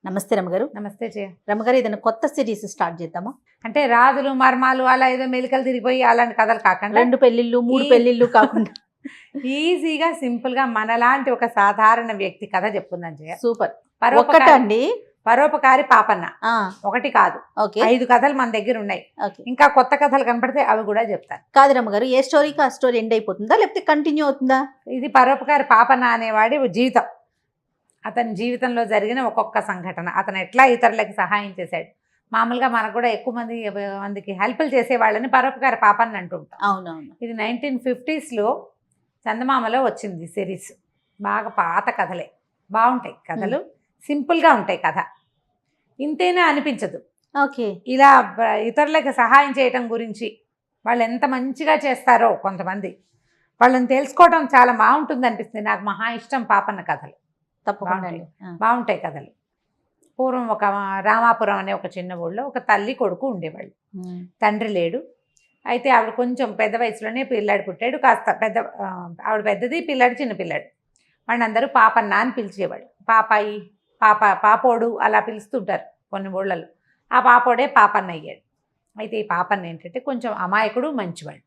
నమస్తే రమగారు. నమస్తే జయ. రమగారు, ఏదైనా కొత్త సిరీస్ స్టార్ట్ చేద్దామా? అంటే రాజులు మర్మాలు అలా ఏదో మెలికలు తిరిగిపోయి అలాంటి కథలు కాకుండా 2 పెళ్లిళ్ళు 3 పెళ్లిళ్ళు కాకుండా ఈజీగా సింపుల్ గా మనలాంటి ఒక సాధారణ వ్యక్తి కథ చెప్పుకుందాం జయ. సూపర్. పరోపకారి- ఒక్కటండి. పరోపకారి పాపన్న ఒకటి కాదు, ఓకే 5 కథలు మన దగ్గర ఉన్నాయి. ఓకే. ఇంకా కొత్త కథలు కనపడితే అవి కూడా చెప్తాను. కాదు రమగారు, ఏ స్టోరీకి ఆ స్టోరీ ఎండ్ అయిపోతుందా లేకపోతే కంటిన్యూ అవుతుందా? ఇది పరోపకారి పాపన్న అనేవాడి జీవితం. అతని జీవితంలో జరిగిన ఒక్కొక్క సంఘటన, అతను ఎట్లా ఇతరులకి సహాయం చేశాడు. మామూలుగా మనకు కూడా ఎక్కువ మందికి హెల్ప్లు చేసేవాళ్ళని పరోపకారి పాపన్న అంటుంటాం. అవునవును. ఇది 1950s చందమామలో వచ్చింది సిరీస్. బాగా పాత కథలే, బాగుంటాయి కథలు, సింపుల్గా ఉంటాయి కథ. ఇంతేనా అనిపించదు. ఓకే. ఇలా ఇతరులకు సహాయం చేయటం గురించి వాళ్ళు ఎంత మంచిగా చేస్తారో కొంతమంది వాళ్ళని తెలుసుకోవడం చాలా బాగుంటుంది అనిపిస్తుంది. నాకు మహా ఇష్టం పాపన్న కథలు, తప్పకుండా అండి. బాగుంటాయి కథలు. పూర్వం ఒక రామాపురం అనే ఒక చిన్న ఊళ్ళో ఒక తల్లి కొడుకు ఉండేవాళ్ళు. తండ్రి లేడు. అయితే ఆవిడ కొంచెం పెద్ద వయసులోనే పిల్లాడు పుట్టాడు. కాస్త పెద్ద ఆవిడ పెద్దది, పిల్లాడు చిన్న పిల్లాడు. వాడిని అందరూ పాపన్న అని పిలిచేవాళ్ళు. పాపాయి, పాపోడు అలా పిలుస్తుంటారు కొన్ని ఊళ్ళలో. ఆ పాపోడే పాపన్న అయ్యాడు. అయితే ఈ పాపన్న ఏంటంటే కొంచెం అమాయకుడు, మంచివాడు.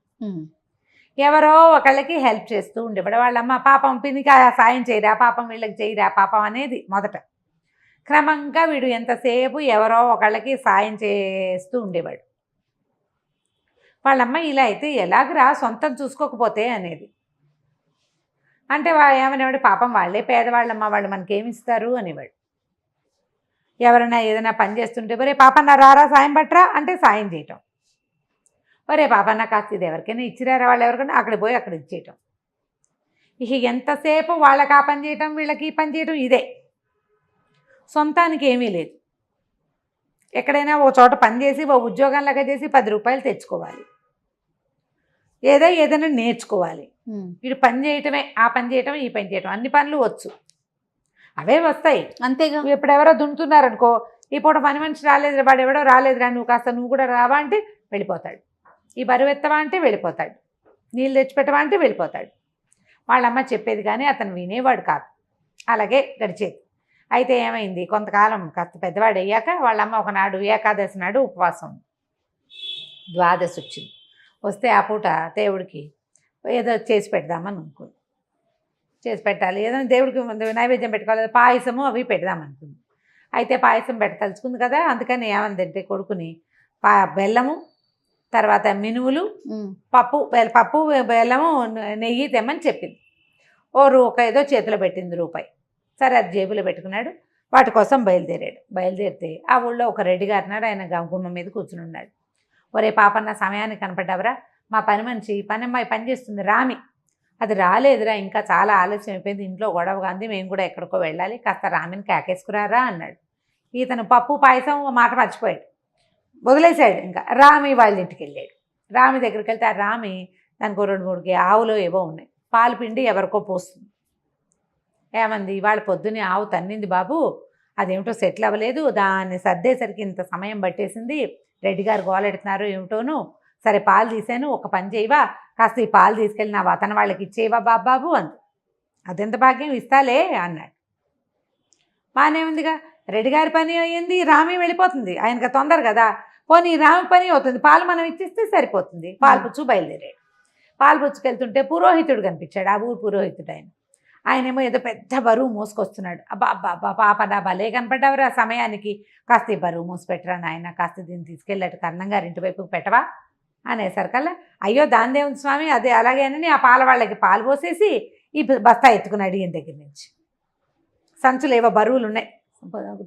ఎవరో ఒకళ్ళకి హెల్ప్ చేస్తూ ఉండేవాడు. వాళ్ళమ్మ పాపం పినికి సాయం చేయరా, పాపం వీళ్ళకి చేయరా పాపం అనేది మొదట. క్రమంగా వీడు ఎంతసేపు ఎవరో ఒకళ్ళకి సాయం చేస్తూ ఉండేవాడు. వాళ్ళమ్మ ఇలా అయితే ఎలాగరా సొంతం చూసుకోకపోతే అనేది. అంటే ఏమనేవాడు, పాపం వాళ్ళే పేదవాళ్ళమ్మ, వాళ్ళు మనకేమి ఇస్తారు అనేవాడు. ఎవరైనా ఏదైనా పని చేస్తుంటే ఒరే పాపన్న రారా సాయం పట్టరా అంటే సాయం చేయటం. ఒరే పాపన్న కాస్త ఇది ఎవరికైనా ఇచ్చిరారా వాళ్ళు ఎవరికైనా, అక్కడ పోయి అక్కడ ఇచ్చేయటం. ఇక ఎంతసేపు వాళ్ళకి ఆ పని చేయటం, వీళ్ళకి ఈ పని చేయటం, ఇదే. సొంతానికి ఏమీ లేదు. ఎక్కడైనా ఓ చోట పని చేసి ఓ ఉద్యోగంలాగా చేసి 10 రూపాయలు తెచ్చుకోవాలి, ఏదైనా నేర్చుకోవాలి. వీడు పని చేయటమే, ఆ పని చేయటం, ఈ పని చేయటం, అన్ని పనులు వచ్చు, అవే వస్తాయి అంతేగా. ఇప్పుడు ఎవరో దున్నుతున్నారనుకో, ఈ పూట పని మనిషి రాలేదురా, వాడు ఎవడో రాలేదురా, నువ్వు కూడా రావా అంటే వెళ్ళిపోతాడు. ఈ బరువు ఎత్తవా అంటే వెళ్ళిపోతాడు. నీళ్ళు తెచ్చిపెట్టవా అంటే వెళ్ళిపోతాడు. వాళ్ళమ్మ చెప్పేది కానీ అతను వినేవాడు కాదు. అలాగే గడిచేది. అయితే ఏమైంది, కొంతకాలం కాస్త పెద్దవాడు అయ్యాక వాళ్ళమ్మ ఒకనాడు ఏకాదశి నాడు ఉపవాసం, ద్వాదశి వచ్చింది. వస్తే ఆ పూట దేవుడికి ఏదో చేసి పెడదామని అనుకుంది. చేసి పెట్టాలి, ఏదైనా దేవుడికి నైవేద్యం పెట్టుకోవాలి, పాయసము అవి పెడదామనుకుంది. అయితే పాయసం పెట్టదలుచుకుంది కదా, అందుకని ఏమందంటే కొడుకుని బెల్లము, తర్వాత మినువులు, పప్పు బెల్లము, నెయ్యి తెమ్మని చెప్పింది. ఒక ఏదో చేతిలో పెట్టింది రూపాయి. సరే అది జేబులో పెట్టుకున్నాడు. వాటి కోసం బయలుదేరితే ఆ ఊళ్ళో ఒక రెడ్డి గారినాడు. ఆయన గుమ్మం మీద కూర్చుని ఉన్నాడు. ఒరే పాపన్న సమయానికి కనపడ్డావరా, మా పని మనిషి పనమ్మాయి పని చేస్తుంది రామి, అది రాలేదురా, ఇంకా చాలా ఆలస్యం అయిపోయింది, ఇంట్లో గొడవగా ఉంది, మేము కూడా ఎక్కడికో వెళ్ళాలి, కాస్త రామిని కేకేసుకురారా అన్నాడు. ఇతను పప్పు పాయసం మాట మర్చిపోయాడు, వదిలేశాడు. ఇంకా రామి వాళ్ళ ఇంటికి వెళ్ళాడు. రామి దగ్గరికి వెళ్తే ఆ రామి దానికి 2-3 ఆవులు ఏవో ఉన్నాయి, పాలు పిండి ఎవరికో పోస్తుంది. ఏమంది, ఇవాళ పొద్దున్నే ఆవు తన్నింది బాబు, అదేమిటో సెటిల్ అవ్వలేదు, దాన్ని సర్దేసరికి ఇంత సమయం పట్టేసింది, రెడ్డి గారు గోలెడుతున్నారు ఏమిటోను, సరే పాలు తీసాను, ఒక పని చేయవా, కాస్త ఈ పాలు తీసుకెళ్ళి నా వతన వాళ్ళకి ఇచ్చేవా బాబాబు అంది. అదెంత భాగ్యం, ఇస్తాలే అన్నాడు. బాగానే ఉందిగా, రెడ్డి గారి పని అయ్యింది, రామి వెళ్ళిపోతుంది, ఆయనకు తొందర కదా, పోనీ రామి పని అవుతుంది, పాలు మనం ఇచ్చిస్తే సరిపోతుంది. పాలు పుచ్చు బయలుదేరాడు. పాలు పుచ్చుకెళ్తుంటే పురోహితుడు కనిపించాడు, ఆ ఊరు పురోహితుడు. ఆయనేమో ఏదో పెద్ద బరువు మోసుకొస్తున్నాడు. అబ్బా పాప నా భలే కనపడ్డావురా సమయానికి, కాస్త ఈ బరువు మోసిపెట్టరా నాయన, కాస్త దీన్ని తీసుకెళ్ళాడు కర్ణం గారి ఇంటి వైపుకి పెట్టవా అనేసరికల్లా, అయ్యో దాందేవుంది స్వామి, అదే అలాగే అని ఆ పాల వాళ్ళకి పాలు పోసేసి ఈ బస్తా ఎత్తుకున్నాడు ఈయన దగ్గర నుంచి. సంచులు ఏవో బరువులు ఉన్నాయి,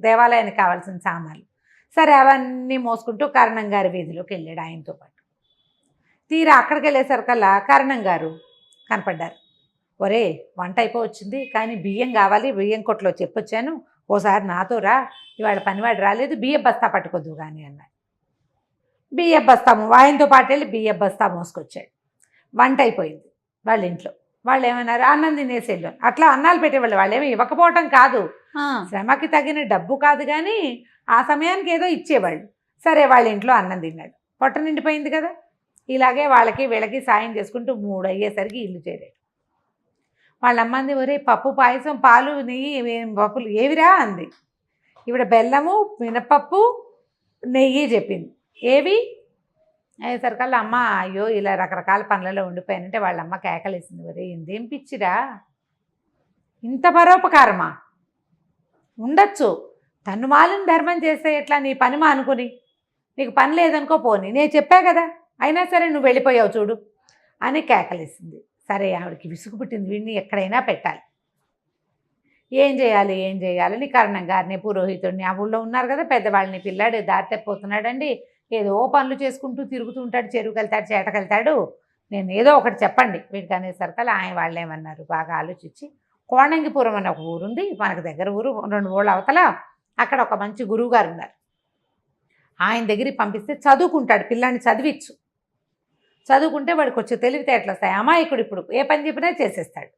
దేవాలయానికి కావాల్సిన సామాన్లు. సరే అవన్నీ మోసుకుంటూ కర్ణం గారి వీధిలోకి వెళ్ళాడు ఆయనతో పాటు. తీరా అక్కడికి వెళ్ళేసరికల్లా కర్ణం గారు కనపడ్డారు. ఒరే వంట అయిపోవచ్చింది, కానీ బియ్యం కావాలి, బియ్యం కొట్లో చెప్పొచ్చాను, ఓసారి నాతో రా, ఇవాళ పనివాడు రాలేదు, బియ్యం బస్తా పట్టుకోద్దు కానీ అన్నాడు. బియ్యం బస్తా ఆయనతో పాటు వెళ్ళి బియ్యం బస్తా మోసుకొచ్చాడు. వంట అయిపోయింది వాళ్ళ ఇంట్లో. వాళ్ళు ఏమన్నారు, అన్నం తినేసి వెళ్ళాం. అట్లా అన్నాలు పెట్టేవాళ్ళు, వాళ్ళు ఏమీ ఇవ్వకపోవటం కాదు, శ్రమకి తగిన డబ్బు కాదు కానీ ఆ సమయానికి ఏదో ఇచ్చేవాళ్ళు. సరే వాళ్ళ ఇంట్లో అన్నం తిన్నాడు, పొట్ట నిండిపోయింది కదా. ఇలాగే వాళ్ళకి వీళ్ళకి సాయం చేసుకుంటూ 3 అయ్యేసరికి ఇల్లు చేరాడు. వాళ్ళ అమ్మంది, ఒరే పప్పు పాయసం పాలు నెయ్యి పప్పులు ఏవిరా అంది. ఈవిడ బెల్లము మినపప్పు నెయ్యి చెప్పింది. ఏవి అయ్యేసరికల్లా అమ్మ అయ్యో ఇలా రకరకాల పనులలో ఉండిపోయానంటే వాళ్ళ అమ్మ కేకలేసింది, ఒరే ఇందేం పిచ్చిరా, ఇంత పరోపకారమా, ఉండొచ్చు తను మాలిన ధర్మం చేస్తే ఎట్లా, నీ పని మానుకుని, నీకు పని లేదనుకో పోని, నేను చెప్పా కదా, అయినా సరే నువ్వు వెళ్ళిపోయావు చూడు అని కేకలేసింది. సరే ఆవిడకి విసుగు పుట్టింది, వీడిని ఎక్కడైనా పెట్టాలి, ఏం చేయాలని కరణం గారిని పురోహితుడిని ఆ ఊళ్ళో ఉన్నారు కదా పెద్దవాళ్ళని, పిల్లాడు దారి తప్పిపోతున్నాడండి, ఏదో పనులు చేసుకుంటూ తిరుగుతూ ఉంటాడు, చెరువుకి వెళ్తాడు చేటకెళ్తాడు, నేను ఏదో ఒకటి చెప్పండి వీడికి అనేసరికల్లా ఆయన వాళ్ళు ఏమన్నారు, బాగా ఆలోచించి కోణంగిపురం అనే ఒక ఊరుంది మనకు దగ్గర ఊరు, 2 ఊళ్ళ అవతల, అక్కడ ఒక మంచి గురువు గారు ఉన్నారు, ఆయన దగ్గరికి పంపిస్తే చదువుకుంటాడు, పిల్లాన్ని చదువుకుంటే వాడికి వచ్చి తెలివితేటలు వస్తాయి, అమాయకుడు ఇప్పుడు ఏ పని చెప్పినా చేసేస్తాడు.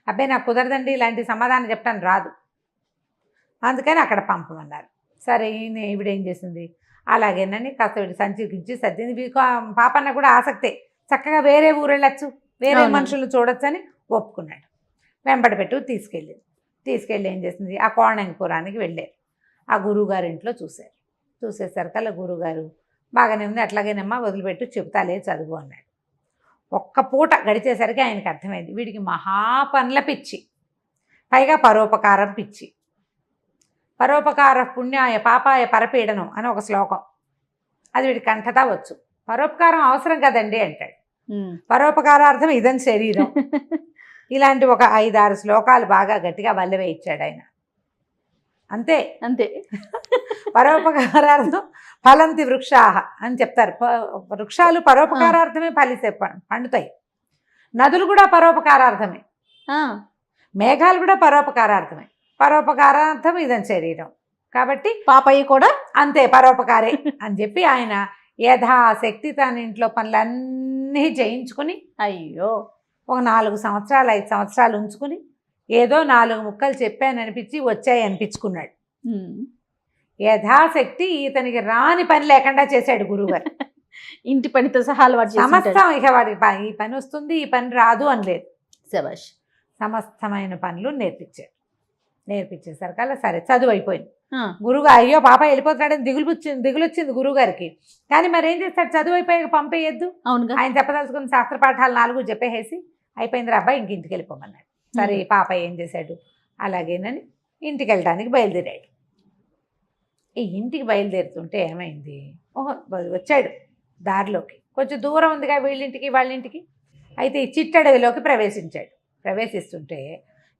అబ్బాయి నాకు కుదరదండి ఇలాంటి సమాధానం చెప్పడానికి రాదు, అందుకని అక్కడ పంపమన్నారు. సరే ఈవిడేం చేసింది, అలాగేనని కాస్త వీడి సంచికించి సర్దింది. పాపన్న కూడా ఆసక్తే, చక్కగా వేరే ఊరు వెళ్ళొచ్చు, వేరే మనుషులు చూడొచ్చు అని ఒప్పుకున్నాడు. వెంబడి పెట్టు తీసుకెళ్ళి ఏం చేసింది, ఆ కోణంగిపురానికి వెళ్ళారు. ఆ గురువుగారి ఇంట్లో చూసేసరికల్లా గురువుగారు బాగానే ఉంది, అట్లాగేనమ్మా వదిలిపెట్టు చెబుతాలే చదువు అన్నాడు. ఒక్క పూట గడిచేసరికి ఆయనకు అర్థమైంది వీడికి మహాపనుల పిచ్చి, పైగా పరోపకారం పిచ్చి. పరోపకార పుణ్యాయ పాపాయ పరపీడనం అని ఒక శ్లోకం, అది వీడి కంఠతా వచ్చు. పరోపకారం అవసరం కదండి అంటాడు, పరోపకారార్థం ఇదం శరీరం, ఇలాంటి ఒక 5-6 శ్లోకాలు బాగా గట్టిగా వల్లవే ఇచ్చాడు ఆయన. అంతే పరోపకారార్థం ఫలంతి వృక్షాహ అని చెప్తారు. వృక్షాలు పరోపకారార్థమే పండుతాయి, నదులు కూడా పరోపకారార్థమే, మేఘాలు కూడా పరోపకారార్థమే, పరోపకారార్థం ఇదని శరీరం, కాబట్టి పాపయ్య కూడా అంతే పరోపకారే అని చెప్పి ఆయన యథాశక్తి తన ఇంట్లో పనులన్నీ చేయించుకుని అయ్యో ఒక 4 సంవత్సరాలు 5 సంవత్సరాలు ఉంచుకుని ఏదో 4 ముక్కలు చెప్పాననిపించి వచ్చాయి అనిపించుకున్నాడు. యథాశక్తి ఇతనికి రాని పని లేకుండా చేశాడు గురువుగారు. ఇంటి పనితో సహా సమస్తం, ఇక వాడికి ఈ పని వస్తుంది ఈ పని రాదు అని లేదు, శభాష్, సమస్తమైన పనులు నేర్పించేసరికల్లా సరే చదువు అయిపోయింది. గురువు అయ్యో పాప వెళ్ళిపోతున్నాడని దిగులు వచ్చింది గురువుగారికి. కానీ మరి ఏం చేస్తాడు, చదువు అయిపోయాక పంపేయద్దు, అవును ఆయన చెప్పదలుచుకున్న శాస్త్ర పాఠాలు 4 చెప్పేసి అయిపోయింది అబ్బాయి ఇంక ఇంటికి వెళ్ళిపోమన్నాడు. సరే పాప ఏం చేశాడు, అలాగేనని ఇంటికి వెళ్ళడానికి బయలుదేరాడు. ఈ ఇంటికి బయలుదేరుతుంటే ఏమైంది, వచ్చాడు దారిలోకి, కొంచెం దూరం ఉందిగా వీళ్ళింటికి వాళ్ళింటికి, అయితే ఈ చిట్టడవిలోకి ప్రవేశిస్తుంటే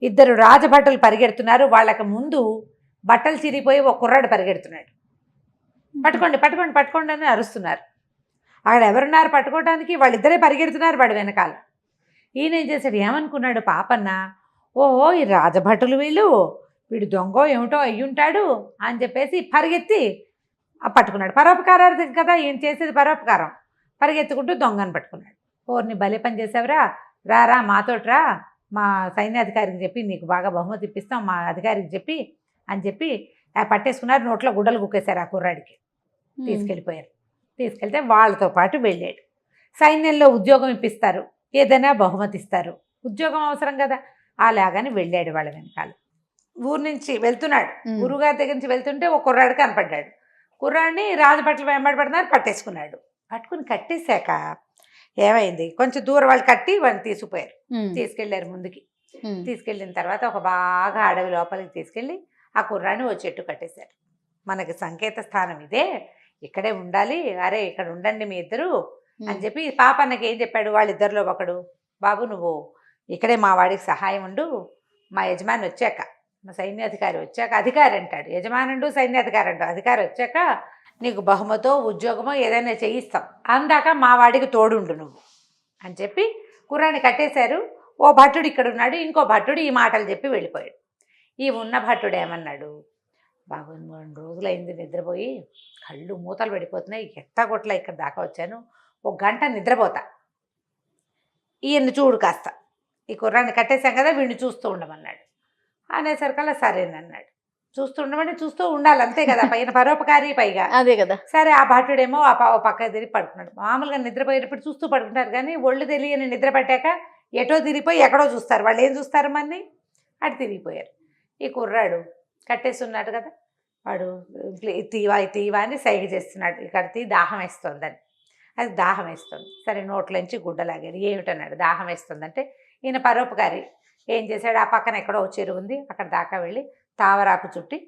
2 రాజభటులు పరిగెడుతున్నారు, వాళ్ళకి ముందు బట్టలు చిరిగిపోయి ఒక కుర్రాడు పరిగెడుతున్నాడు. పట్టుకోండి అని అరుస్తున్నారు. అక్కడ ఎవరున్నారు పట్టుకోవడానికి, వాళ్ళిద్దరే పరిగెడుతున్నారు వాడు వెనకాల. ఈయన ఏం చేశాడు, ఏమనుకున్నాడు పాపన్న, ఓహో ఈ రాజభటులు వీడు దొంగో ఏమిటో అయ్యుంటాడు అని చెప్పేసి పరిగెత్తి పట్టుకున్నాడు. పరోపకారార్థం కదా ఈయన చేసేది, పరోపకారం. పరిగెత్తుకుంటూ దొంగను పట్టుకున్నాడు. ఓర్ని భలే పని చేసావురా, రారా మాతోట్రా, మా సైన్యాధికారికి చెప్పి నీకు బాగా బహుమతి ఇప్పిస్తాం మా అధికారికి చెప్పి అని చెప్పి పట్టేసుకున్నారు, నోట్లో గుడ్డలు కుక్కేశారు ఆ కుర్రాడికి, తీసుకెళ్ళిపోయారు. తీసుకెళ్తే వాళ్ళతో పాటు వెళ్ళాడు. సైన్యంలో ఉద్యోగం ఇప్పిస్తారు, ఏదైనా బహుమతి ఇస్తారు, ఉద్యోగం అవసరం కదా, అలాగని వెళ్ళాడు వాళ్ళ వెనకాల. ఊరు నుంచి వెళ్తున్నాడు, గురువుగారి దగ్గర నుంచి వెళ్తుంటే ఒక కుర్రాడు కనపడ్డాడు. కుర్రాడిని రాజభట్లు వెంబడి పడుతున్నారు, పట్టుకుని కట్టేశాక ఏమైంది, కొంచెం దూరం వాళ్ళు కట్టి వాళ్ళని తీసుకెళ్ళారు ముందుకి. తీసుకెళ్ళిన తర్వాత ఒక బాగా అడవి లోపలికి తీసుకెళ్ళి ఆ కుర్రాడిని ఓ చెట్టు కట్టేశారు. మనకి సంకేత స్థానం ఇదే, ఇక్కడే ఉండాలి, అరే ఇక్కడ ఉండండి మీ ఇద్దరు అని చెప్పి పాపన్నకి ఏం చెప్పాడు, వాళ్ళిద్దరిలో ఒకడు, బాబు నువ్వు ఇక్కడే మా వాడికి సహాయం ఉండు, మా యజమాని వచ్చాక, మా సైన్యాధికారి వచ్చాక, అధికారి అంటాడు, యజమానుడు సైన్యాధికారి అంటాడు, అధికారి వచ్చాక నీకు బహుమతో ఉద్యోగమో ఏదైనా చేయిస్తాం, అందాక మా వాడికి తోడుండు నువ్వు అని చెప్పి కుర్రాన్ని కట్టేశారు. ఓ భట్టుడు ఇక్కడ ఉన్నాడు, ఇంకో భట్టుడు ఈ మాటలు చెప్పి వెళ్ళిపోయాడు. ఈ ఉన్న భట్టుడు ఏమన్నాడు, బాబు 2 రోజులైంది నిద్రపోయి, కళ్ళు మూతలు పడిపోతున్నాయి, ఎట్టగొట్ల ఇక్కడ దాకా వచ్చాను, 1 గంట నిద్రపోతా, ఈయన్ని చూడు కాస్త, ఈ కుర్రాన్ని కట్టేశాం కదా వీడిని చూస్తూ ఉండమన్నాడు. అనేసరికల్లా సరేనన్నాడు. చూస్తూ ఉండాలి అంతే కదా, పైన పరోపకారి పైగా అదే కదా. సరే ఆ భటుడేమో ఓ పక్క తిరిగి పడుకున్నాడు. మామూలుగా నిద్రపోయేటప్పుడు చూస్తూ పడుకుంటారు, కానీ ఒళ్ళు తెలియని నిద్ర పట్టాక ఎటో తిరిగిపోయి ఎక్కడో చూస్తారు, వాళ్ళు ఏం చూస్తారు మన్ని, అటు తిరిగిపోయారు. ఈ కుర్రాడు కట్టేస్తున్నాడు కదా, వాడు తీవా తీవా అని సైగ చేస్తున్నాడు, ఇక్కడ తీ దాహం వేస్తుందని. అది దాహం వేస్తుంది. సరే నోట్లోంచి గుడ్డలాగాడు. ఏమిటన్నాడు, దాహం వేస్తుందంటే ఈయన పరోపకారి ఏం చేశాడు, ఆ పక్కన ఎక్కడో చెరువు ఉంది అక్కడ దాకా వెళ్ళి తావరాకు చుట్టి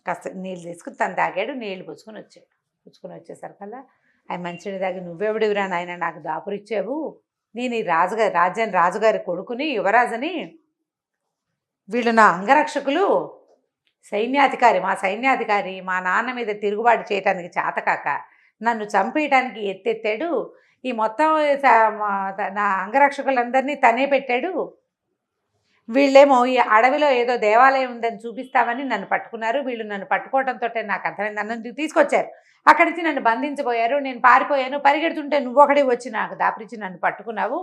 కాస్త నీళ్ళు తీసుకుని తను తాగాడు. నీళ్లు పుచ్చుకొని వచ్చాడు. పుచ్చుకొని వచ్చేసరికల్లా ఆయన మంచినీళ్ళు తాగి, నువ్వెవడివిరా నాయన నాకు దాపురిచ్చావు, నేను ఈ రాజుగారి కొడుకుని, యువరాజుని, వీళ్ళు నా అంగరక్షకులు, మా సైన్యాధికారి మా నాన్న మీద తిరుగుబాటు చేయడానికి చేతకాక నన్ను చంపేయటానికి ఎత్తెత్తాడు, ఈ మొత్తం నా అంగరక్షకులందరినీ తనే పెట్టాడు, వీళ్ళేమో ఈ అడవిలో ఏదో దేవాలయం ఉందని చూపిస్తామని నన్ను పట్టుకున్నారు, వీళ్ళు నన్ను పట్టుకోవడంతో నాకు అర్థమైంది, నన్ను తీసుకొచ్చారు, అక్కడి నుంచి నన్ను బంధించబోయారు, నేను పారిపోయాను, పరిగెడుతుంటే నువ్వు ఒకడే వచ్చి నాకు దాపురించి నన్ను పట్టుకున్నావు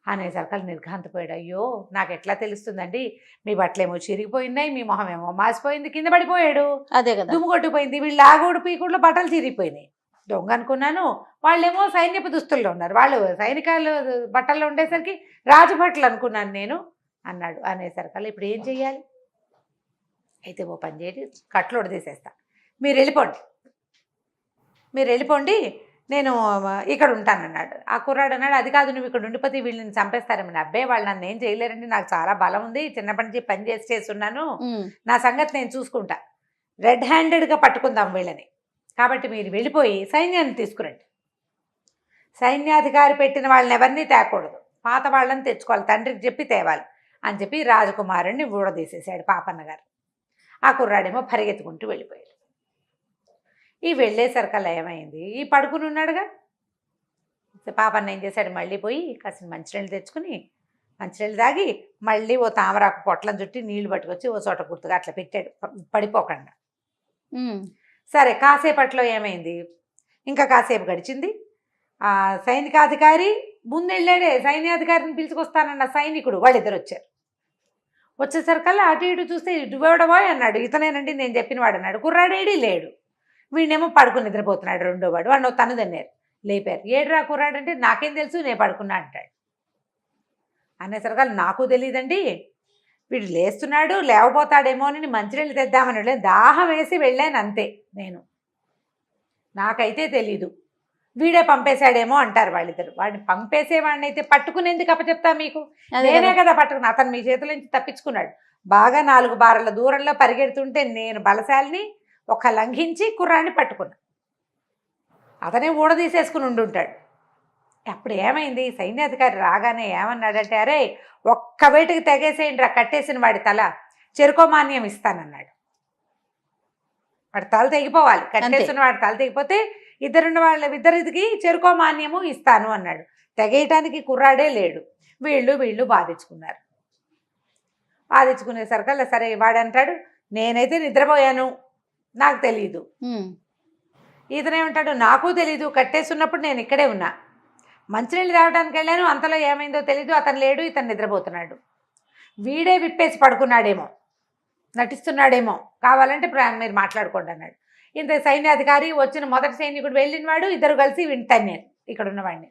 అనేసరికలు నిర్ఘాంతపోయాడు. అయ్యో నాకు ఎట్లా తెలుస్తుందండి, మీ బట్టలేమో చిరిగిపోయినాయి, మీ మొహం ఏమో మాసిపోయింది, కింద పడిపోయాడు, అదే కదా, దుమ్ము కొట్టిపోయింది, వీళ్ళు ఆగోడు పీకుడులో బట్టలు చిరిగిపోయినాయి, దొంగ అనుకున్నాను, వాళ్ళేమో సైన్యపు దుస్తుల్లో ఉన్నారు, వాళ్ళు సైనికాలు బట్టల్లో ఉండేసరికి రాజు బట్టలు అనుకున్నాను నేను అన్నాడు. అనేసరికల్లా ఇప్పుడు ఏం చెయ్యాలి, అయితే ఓ పని చేయండి, కట్లోడు తీసేస్తా, మీరు వెళ్ళిపోండి, నేను ఇక్కడ ఉంటానన్నాడు. ఆ కుర్రాడు అన్నాడు, అది కాదు నువ్వు ఇక్కడ ఉండిపోతే వీళ్ళని చంపేస్తారేమని. అబ్బే వాళ్ళు నన్ను ఏం చేయలేరండి, నాకు చాలా బలం ఉంది, చిన్నప్పటి నుంచి పని చేస్తున్నాను, నా సంగతి నేను చూసుకుంటా, రెడ్ హ్యాండెడ్గా పట్టుకుందాం వీళ్ళని, కాబట్టి మీరు వెళ్ళిపోయి సైన్యాన్ని తీసుకురండి, సైన్యాధికారి పెట్టిన వాళ్ళని ఎవరిని తేకూడదు, పాత వాళ్ళని తెచ్చుకోవాలి, తండ్రికి చెప్పి తేవాలి అని చెప్పి రాజకుమారుణ్ణి ఊడదీసేసాడు పాపన్న గారు. ఆ కుర్రాడేమో పరిగెత్తుకుంటూ వెళ్ళిపోయాడు. ఈ వెళ్ళేసరికల్లా ఏమైంది, ఈ పడుకుని ఉన్నాడుగా, పాపన్న ఏం చేశాడు, మళ్ళీ పోయి కాసిన మంచినీళ్ళు తెచ్చుకుని మంచినీళ్ళు తాగి మళ్ళీ ఓ తామరాకు పొట్లం చుట్టి నీళ్లు పట్టుకొచ్చి ఓ చోట గుర్తుగా అట్లా పెట్టాడు పడిపోకుండా. సరే కాసేపట్లో ఏమైంది, ఇంకా కాసేపు గడిచింది, ఆ సైనికాధికారి ముందెళ్ళాడే, సైన్యాధికారిని పిలుచుకొస్తానన్న సైనికుడు వాళ్ళిద్దరు వచ్చారు. వచ్చేసరికల్లా అటు ఇటు చూస్తే ఇటువడబోయ్ అన్నాడు, ఇతనేనండి నేను చెప్పిన వాడు అన్నాడు. కుర్రాడేడి లేడు, వీడేమో పడుకుని నిద్రపోతున్నాడు, రెండో వాడు వాడు తను తన్నారు, లేపారు. ఏడురా కుర్రాడంటే నాకేం తెలుసు నేను పడుకున్నా అంటాడు. అనేసరికల్లా నాకు తెలియదండి, వీడు లేస్తున్నాడు లేవబోతాడేమో అని మంచినీళ్ళు తెద్దామని దాహం వేసి వెళ్ళాను అంతే, నాకైతే తెలీదు, వీడే పంపేశాడేమో అంటారు వాళ్ళిద్దరు. వాడిని పంపేసేవాడిని అయితే పట్టుకునేందుకు అప్పచెప్తా మీకు, నేనే కదా పట్టుకున్నా, అతను మీ చేతుల నుంచి తప్పించుకున్నాడు, బాగా 4 బారల దూరంలో పరిగెడుతుంటే నేను బలశాలిని ఒక లంఘించి కుర్రాన్ని పట్టుకున్నా, అతనే ఊడదీసేసుకుని ఉండుంటాడు. అప్పుడు ఏమైంది, సైన్యాధికారి రాగానే ఏమన్నాడంటే, అరే ఒక్క వేటికి తెగేసేయండి రా, కట్టేసిన వాడి తల చెరుకోమాన్యం ఇస్తానన్నాడు. వాడి తల తెగిపోవాలి, కట్టేసిన వాడి తల తెగిపోతే ఇద్దరికి చెరుకోమాన్యము ఇస్తాను అన్నాడు. తెగేయటానికి కుర్రాడే లేడు, వీళ్ళు బాధించుకున్నారు. బాధించుకునేసరికల్లా సరే వాడంటాడు, నేనైతే నిద్రపోయాను నాకు తెలీదు. ఇతనేమంటాడు, నాకు తెలీదు, కట్టేస్తున్నప్పుడు నేను ఇక్కడే ఉన్నా, మంచినీళ్ళు తాగడానికి వెళ్ళాను, అంతలో ఏమైందో తెలీదు, అతను లేడు, ఇతను నిద్రపోతున్నాడు, వీడే విప్పేసి పడుకున్నాడేమో, నటిస్తున్నాడేమో, కావాలంటే మీరు మాట్లాడుకోండి అన్నాడు. ఇంత సైన్యాధికారి వచ్చిన మొదటి సైనికుడు వెళ్ళినవాడు, ఇద్దరు కలిసి వింటాను ఇక్కడ ఉన్నవాడిని,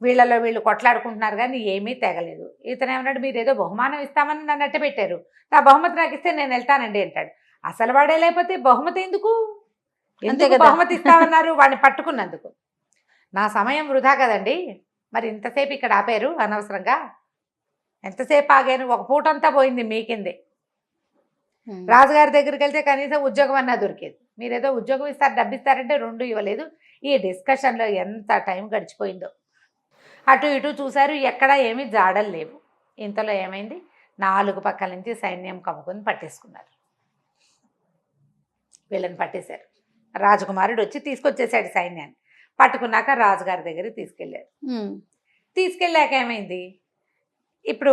వీళ్ళలో వీళ్ళు కొట్లాడుకుంటున్నారు కానీ ఏమీ తెగలేదు. ఇతను ఏమన్నాడు, మీరు ఏదో బహుమానం ఇస్తామని నన్ను అట్ట పెట్టారు, నా బహుమతి నాకు ఇస్తే నేను వెళ్తానండి అంటాడు. అసలు వాడే లేకపోతే బహుమతి ఎందుకు బహుమతి ఇస్తామన్నారు, వాడిని పట్టుకున్నందుకు. నా సమయం వృధా కదండి, మరి ఇంతసేపు ఇక్కడ ఆపారు అనవసరంగా, ఎంతసేపు ఆగాను, ఒక పూటంతా పోయింది మీకింది. రాజుగారి దగ్గరికి వెళ్తే కనీసం ఉద్యోగం అన్నా దొరికేది, మీరేదో ఉద్యోగం ఇస్తారు డబ్బు ఇస్తారంటే 2 ఇవ్వలేదు. ఈ డిస్కషన్లో ఎంత టైం గడిచిపోయిందో, అటు ఇటు చూశారు, ఎక్కడా ఏమీ జాడలు లేవు. ఇంతలో ఏమైంది, 4 పక్కల నుంచి సైన్యం కమ్ముకొని పట్టేసుకున్నారు, వీళ్ళని పట్టేశారు. రాజకుమారుడు వచ్చి తీసుకొచ్చేసాడు సైన్యాన్ని. పట్టుకున్నాక రాజుగారి దగ్గరికి తీసుకెళ్ళారు. తీసుకెళ్ళాక ఏమైంది, ఇప్పుడు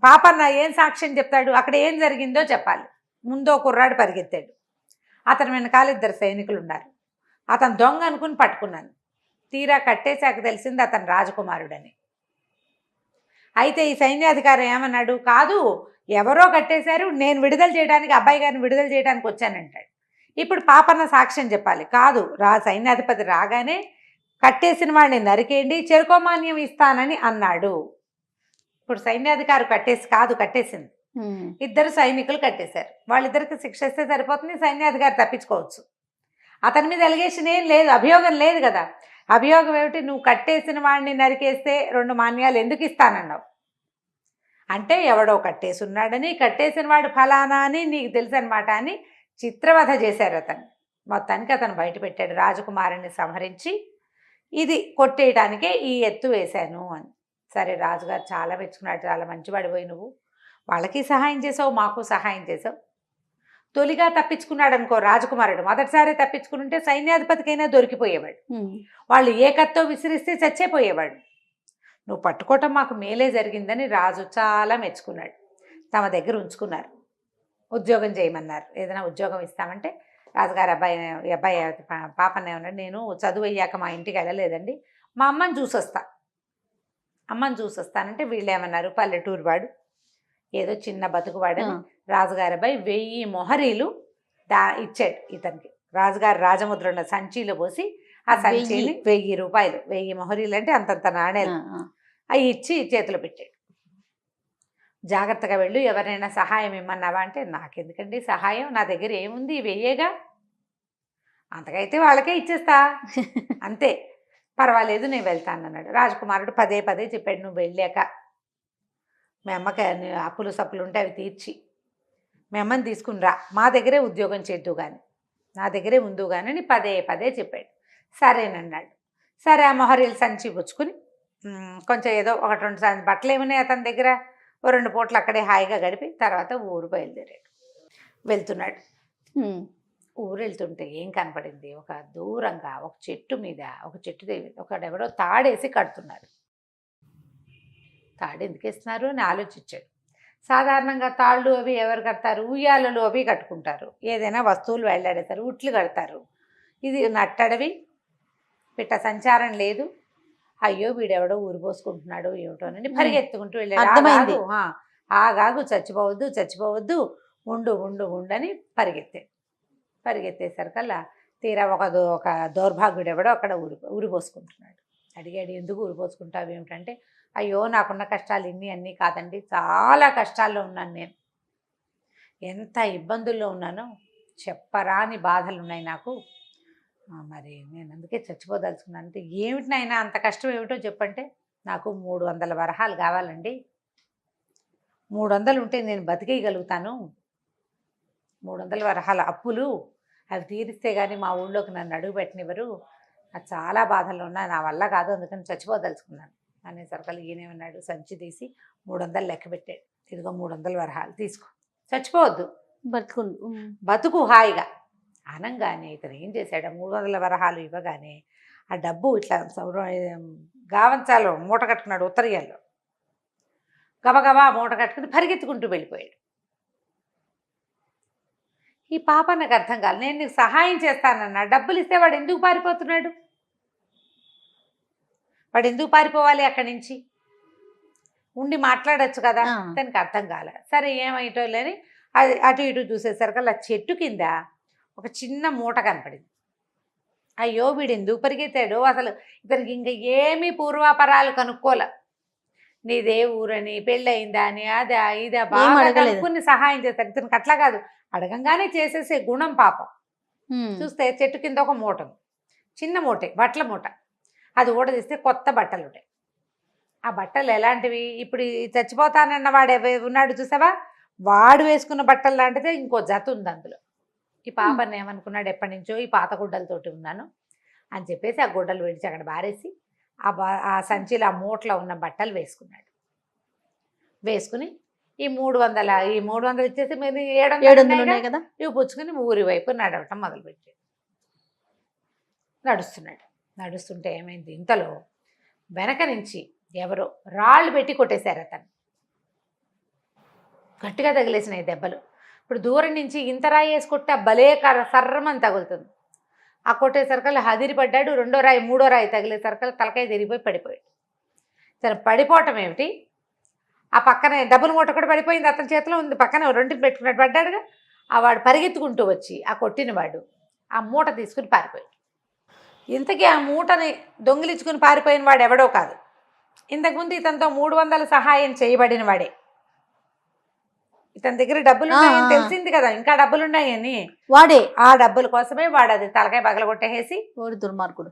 పాపన్న ఏం సాక్ష్యం చెప్తాడు, అక్కడ ఏం జరిగిందో చెప్పాలి. ముందో కుర్రాడు పరిగెత్తాడు, అతని వెనకాల 2 సైనికులు ఉన్నారు, అతను దొంగ అనుకుని పట్టుకున్నాను, తీరా కట్టేశాక తెలిసింది అతను రాజకుమారుడని. అయితే ఈ సైన్యాధికారి ఏమన్నాడు, కాదు ఎవరో కట్టేశారు, నేను విడుదల చేయడానికి, అబ్బాయి గారిని విడుదల చేయడానికి వచ్చానంటాడు. ఇప్పుడు పాపన్న సాక్ష్యం చెప్పాలి, కాదు సైన్యాధిపతి రాగానే కట్టేసిన వాడిని నరికేయండి, చెరుకోమాన్యం ఇస్తానని అన్నాడు. ఇప్పుడు సైన్యాధికారి కట్టేసింది, ఇద్దరు సైనికులు కట్టేశారు. వాళ్ళిద్దరికి శిక్ష ఇస్తే సరిపోతుంది, సైన్యాధికారి తప్పించుకోవచ్చు. అతని మీద ఎలిగేషన్ ఏం లేదు, అభియోగం లేదు కదా. అభియోగం ఏమిటి? నువ్వు కట్టేసిన వాడిని నరికేస్తే 2 మాన్యాలు ఎందుకు ఇస్తానన్నావు అంటే ఎవడో కట్టేసి ఉన్నాడని, కట్టేసిన వాడు ఫలానా అని నీకు తెలుసు అనమాట అని చిత్రవధ చేశారు అతను. మొత్తానికి అతను బయట పెట్టాడు. రాజకుమారుని సంహరించి ఇది కొట్టేయటానికే ఈ ఎత్తు వేశాను అని. సరే, రాజుగారు చాలా మెచ్చుకున్నాడు. చాలా మంచివాడు పోయి, నువ్వు వాళ్ళకి సహాయం చేసావు, మాకు సహాయం చేసావు. తొలిగా తప్పించుకున్నాడు అనుకో రాజకుమారుడు, మొదటిసారి తప్పించుకుంటే సైన్యాధిపతికైనా దొరికిపోయేవాడు. వాళ్ళు ఏ కత్తో విసిరిస్తే చచ్చేపోయేవాడు. నువ్వు పట్టుకోవటం మాకు మేలే జరిగిందని రాజు చాలా మెచ్చుకున్నాడు. తమ దగ్గర ఉంచుకున్నారు. ఉద్యోగం చేయమన్నారు. ఏదైనా ఉద్యోగం ఇస్తామంటే రాజుగారు అబ్బాయి పాపనే ఉన్నాడు, నేను చదువు అయ్యాక మా ఇంటికి వెళ్ళలేదండి, మా అమ్మని చూసొస్తా, అమ్మని చూసొస్తానంటే వీళ్ళు ఏమన్నారు, పల్లెటూరు వాడు, ఏదో చిన్న బతుకువాడని రాజుగారి అబ్బాయి 1000 మొహరీలు ఇచ్చాడు ఇతనికి. రాజుగారు రాజముద్ర ఉన్న సంచిలో పోసి ఆ సంచిని 1000 రూపాయలు, 1000 మొహరీలు అంటే అంతంత నాణేలు అవి ఇచ్చి చేతిలో పెట్టాడు. జాగ్రత్తగా వెళ్ళు, ఎవరైనా సహాయం ఇమ్మన్నావా అంటే, నాకెందుకండి సహాయం, నా దగ్గర ఏముంది, వెయ్యేగా, అంతకైతే వాళ్ళకే ఇచ్చేస్తా అంతే, పర్వాలేదు నేను వెళ్తాను అన్నాడు. రాజకుమారుడు పదే పదే చెప్పాడు, నువ్వు వెళ్ళాక మీ అమ్మకి అప్పులు సప్పులు ఉంటే అవి తీర్చి మీ అమ్మని తీసుకుని రా, మా దగ్గరే ఉద్యోగం చేద్దు కానీ, నా దగ్గరే ఉందు కానీ అని పదే పదే చెప్పాడు. సరేనన్నాడు. సరే, ఆ మొహరీలు సంచి పుచ్చుకుని కొంచెం ఏదో 1-2 బట్టలు ఏమున్నాయి అతని దగ్గర, 2 పూటలు అక్కడే హాయిగా గడిపి తర్వాత ఊరు బయలుదేరాడు. వెళ్తున్నాడు. ఊరు వెళ్తుంటే ఏం కనపడింది, ఒక దూరంగా ఒక చెట్టు మీద, ఒక చెట్టు దగ్గర ఒకడెవడో తాడేసి కడుతున్నారు. తాడు ఎందుకు వేస్తున్నారు అని ఆలోచించాడు. సాధారణంగా తాళ్ళు అవి ఎవరు కడతారు, ఉయ్యాలలు అవి కట్టుకుంటారు, ఏదైనా వస్తువులు వెళ్ళాడతారు, ఉట్లు కడతారు. ఇది నట్టడవి, పిట్ట సంచారం లేదు. అయ్యో వీడెవడో ఊరు పోసుకుంటున్నాడు ఏమిటోనని పరిగెత్తుకుంటూ వెళ్ళాడు. ఆగాగు, చచ్చిపోవద్దు చచ్చిపోవద్దు, ఉండు ఉండు ఉండని పరిగెత్తేసరికల్లా తీరా ఒక దౌర్భాగ్యుడు ఎవడో అక్కడ ఊరి పోసుకుంటున్నాడు. అడిగాడు, ఎందుకు ఊరి పోసుకుంటావు ఏమిటంటే, అయ్యో నాకున్న కష్టాలు అన్నీ కాదండి, చాలా కష్టాల్లో ఉన్నాను నేను, ఎంత ఇబ్బందుల్లో ఉన్నానో చెప్పరాని బాధలు ఉన్నాయి నాకు, మరి నేను అందుకే చచ్చిపోదలుచుకున్నాను అంటే, ఏమిటి నాయనా అంత కష్టం ఏమిటో చెప్పంటే, నాకు 300 వరహాలు కావాలండి, 300 ఉంటే నేను బతికేయగలుగుతాను, 300 వరహాల అప్పులు, అవి తీరిస్తే కానీ మా ఊళ్ళోకి నన్ను అడుగు పెట్టనివ్వరు, నాకు చాలా బాధలు ఉన్నా, నా వల్ల కాదు, అందుకని చచ్చిపోదలుచుకున్నాను అనేసరికల్లా ఈయనేమన్నాడు, సంచి తీసి 300 లెక్క పెట్టాడు. ఇదిగో 300 వరహాలు తీసుకో, చచ్చిపోవద్దు, బతుకు హాయిగా అనంగానే ఇతను ఏం చేశాడు, 300 వరహాలు ఇవ్వగానే ఆ డబ్బు ఇట్లా గావంచాలో మూట కట్టుకున్నాడు, ఉత్తరీయాల్లో గబగబా మూట కట్టుకుని పరిగెత్తుకుంటూ వెళ్ళిపోయాడు. ఈ పాప నాకు అర్థం కాదు, నేను నీకు సహాయం చేస్తానన్నా, డబ్బులు ఇస్తే వాడు ఎందుకు పారిపోతున్నాడు, వాడు ఎందుకు పారిపోవాలి అక్కడి నుంచి, ఉండి మాట్లాడచ్చు కదా, దానికి అర్థం కాలే. సరే ఏమైటో లేని అటు ఇటు చూసేసరికి ఆ చెట్టు కింద ఒక చిన్న మూట కనపడింది. అయ్యో వీడు ఎందుకు పరిగెత్తాడు, అసలు ఇతనికి ఇంకా ఏమీ పూర్వాపరాలు కనుక్కోలే, నీదే ఊరని, పెళ్ళయిందా అని, అదా ఇదా బాగా కనుక్కుని సహాయం చేస్తాడు. ఇతనికి అట్లా కాదు, అడగంగానే చేసేసే గుణం పాపం. చూస్తే చెట్టు కింద ఒక మూట, చిన్న మూటే, బట్టల మూట, అది ఊడదీస్తే కొత్త బట్టలు ఉంటాయి. ఆ బట్టలు ఎలాంటివి, ఇప్పుడు చచ్చిపోతానన్న వాడు ఉన్నాడు చూసావా, వాడు వేసుకున్న బట్టలు లాంటిదే ఇంకో జత ఉంది అందులో. ఈ పాపని ఏమనుకున్నాడు, ఎప్పటి నుంచో ఈ పాత గుడ్డలతోటి ఉన్నాను అని చెప్పేసి ఆ గుడ్డలు విడిచి అక్కడ బారేసి ఆ సంచిలో ఆ మూటలో ఉన్న బట్టలు వేసుకున్నాడు. వేసుకుని ఈ 300 ఇచ్చేసి మీరు 700 ఉన్నాయి కదా, ఇవి పుచ్చుకుని ఊరి వైపు నడవటం మొదలుపెట్టాడు. నడుస్తుంటే ఏమైంది, ఇంతలో వెనక నుంచి ఎవరో రాళ్ళు పెట్టి కొట్టేశారు అతను. గట్టిగా తగిలేసినాయి దెబ్బలు. ఇప్పుడు దూరం నుంచి ఇంత రాయి వేసి కొట్టే భలే సర్రమని తగులుతుంది. ఆ కొట్టేసరికల్లా హదిరిపడ్డాడు. 2వ రాయి 3వ రాయి తగిలేసరికల్లా తలకాయ తిరిగిపోయి పడిపోయాడు. తను పడిపోవటం ఏమిటి, ఆ పక్కనే డబ్బుల మూట కూడా పడిపోయింది అతని చేతిలో ఉంది, పక్కన 2 పెట్టుకున్నట్టు పడ్డాడుగా. ఆ వాడు పరిగెత్తుకుంటూ వచ్చి ఆ కొట్టిన వాడు ఆ మూట తీసుకుని పారిపోయాడు. ఇంతకీ ఆ మూటని దొంగిలించుకుని పారిపోయిన వాడు ఎవడో కాదు, ఇంతకుముందు ఇతనితో 300 సహాయం చేయబడిన వాడే. ఇతని దగ్గర డబ్బులు ఉన్నాయని తెలిసింది కదా, ఇంకా డబ్బులు ఉన్నాయని. వాడే ఆ డబ్బుల కోసమే వాడు అది తలకాయ పగలగొట్టేసి ఓడి దుర్మార్గుడు.